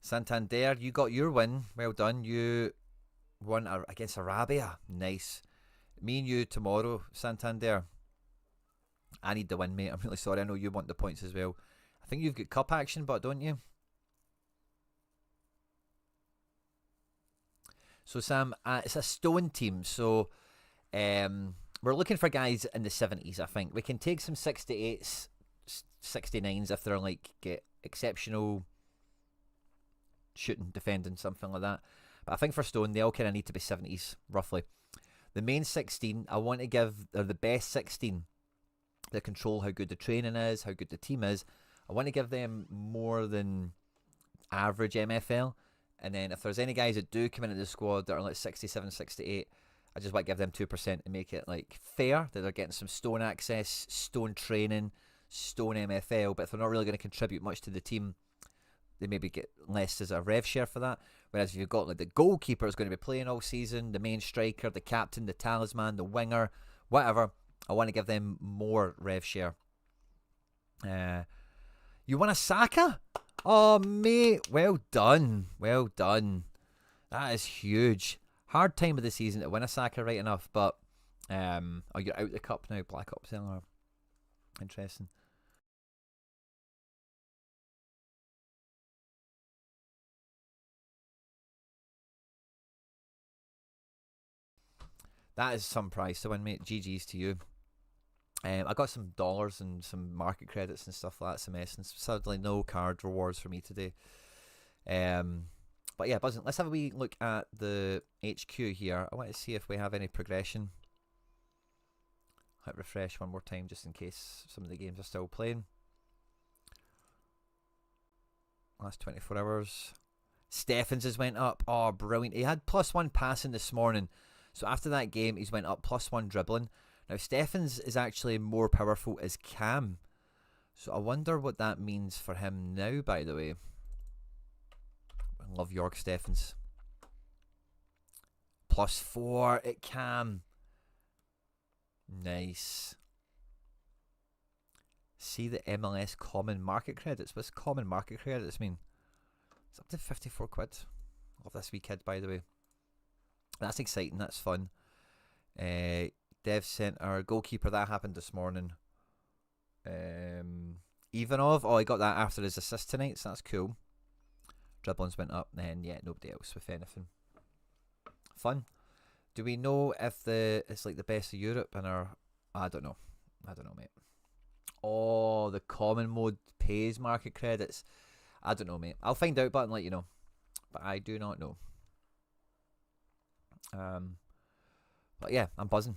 Santander, you got your win. Well done. You won against Arabia. Nice. Me and you tomorrow, Santander. I need the win, mate. I'm really sorry. I know you want the points as well. I think you've got cup action, but don't you? So, Sam, it's a stone team. So, we're looking for guys in the 70s, I think. We can take some 68s, 69s if they're like get exceptional shooting, defending, something like that. But I think for stone, they all kind of need to be 70s, roughly. The main 16, I want to give the best 16 that control how good the training is, how good the team is. I want to give them more than average MFL. And then if there's any guys that do come into the squad that are like 67, 68, I just want to give them 2% and make it like fair that they're getting some stone access, stone training, stone MFL. But if they're not really going to contribute much to the team, they maybe get less as a rev share for that. Whereas if you've got like the goalkeeper is going to be playing all season, the main striker, the captain, the talisman, the winger, whatever, I want to give them more rev share. You want a Saka? Oh, mate, well done. Well done. That is huge. Hard time of the season to win a Saka, right enough, but oh, you're out the cup now, Black Ops Seller. Interesting. That is some price to win, mate. GG's to you. I got some dollars and some market credits and stuff like that, some essence. Sadly, no card rewards for me today. But yeah, buzzing. Let's have a wee look at the HQ here. I want to see if we have any progression. Hit refresh one more time just in case some of the games are still playing. Last 24 hours. Stephens has went up. Oh, brilliant. He had +1 passing this morning. So after that game, he's went up +1 dribbling. Now, Stephens is actually more powerful as Cam. So I wonder what that means for him now, by the way. I love York Stephens. +4 at Cam. Nice. See the MLS common market credits. What's common market credits mean? It's up to 54 quid. Love this wee kid, by the way. That's exciting. That's fun. Dev Centre, goalkeeper, that happened this morning. Ivanov, oh, he got that after his assist tonight, so that's cool. Dribblings went up, and yeah, nobody else with anything. Fun. Do we know if it's like the best of Europe in our... I don't know, mate. Oh, the common mode pays market credits. I don't know, mate. I'll find out and let you know. But I do not know. But yeah, I'm buzzing.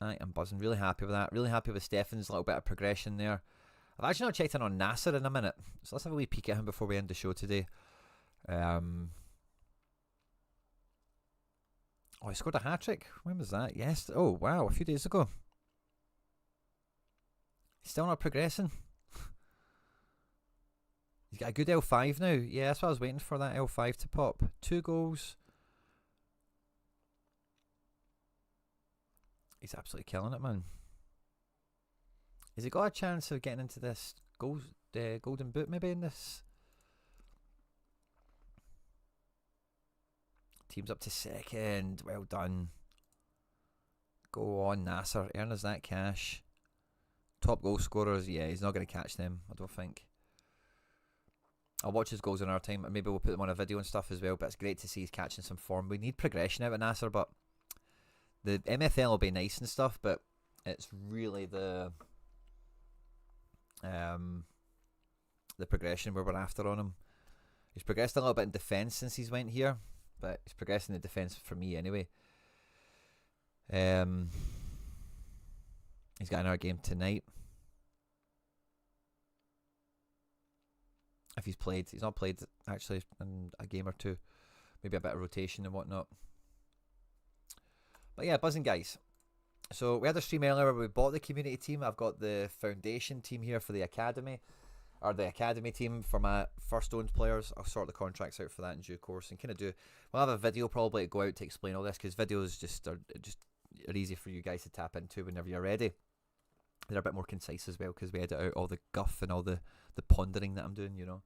I'm buzzing. Really happy with that. Really happy with Stefan's little bit of progression there. I've actually not checked in on Nasser in a minute. So let's have a wee peek at him before we end the show today. Oh, he scored a hat-trick. When was that? Yes. Oh, wow. A few days ago. He's still not progressing. He's got a good L5 now. Yeah, that's what I was waiting for, that L5 to pop. 2 goals. He's absolutely killing it, man. Has he got a chance of getting into this golden boot maybe in this? Team's up to second. Well done. Go on, Nasser. Earn us that cash. Top goal scorers. Yeah, he's not going to catch them, I don't think. I'll watch his goals in our time. Maybe we'll put them on a video and stuff as well. But it's great to see he's catching some form. We need progression out of Nasser, but the MFL will be nice and stuff. But it's really the progression where we're after on him. He's progressed a little bit in defence since he's went here, but he's progressing in defence for me anyway. He's got another game tonight. If he's played, he's not played actually in a game or two, maybe a bit of rotation and whatnot. But yeah, buzzing guys. So we had a stream earlier where we bought the community team. I've got the foundation team here for the academy, or the academy team for my first owned players. I'll sort the contracts out for that in due course and kind of do. We'll have a video probably to go out to explain all this, because videos are easy for you guys to tap into whenever you're ready. They're a bit more concise as well, because we edit out all the guff and all the pondering that I'm doing, you know.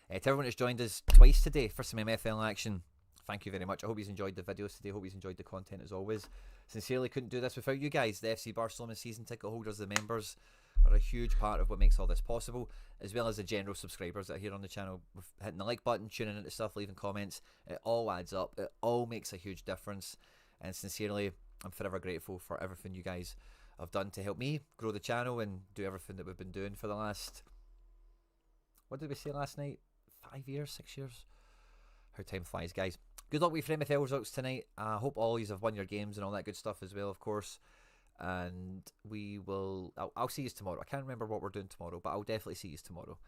To everyone who's joined us twice today for some MFL action, thank you very much. I hope you've enjoyed the videos today. I hope you've enjoyed the content as always. Sincerely couldn't do this without you guys. The FC Barcelona season ticket holders, the members, are a huge part of what makes all this possible, as well as the general subscribers that are here on the channel, with hitting the like button, tuning into stuff, leaving comments. It all adds up. It all makes a huge difference. And sincerely, I'm forever grateful for everything you guys have done to help me grow the channel and do everything that we've been doing for the last, what did we say last night? 5 years, 6 years? How time flies, guys. Good luck with your MFL results tonight. I hope all you have won your games and all that good stuff as well, of course. And we will, I'll see you tomorrow. I can't remember what we're doing tomorrow, but I'll definitely see you tomorrow.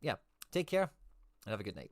Yeah, take care and have a good night.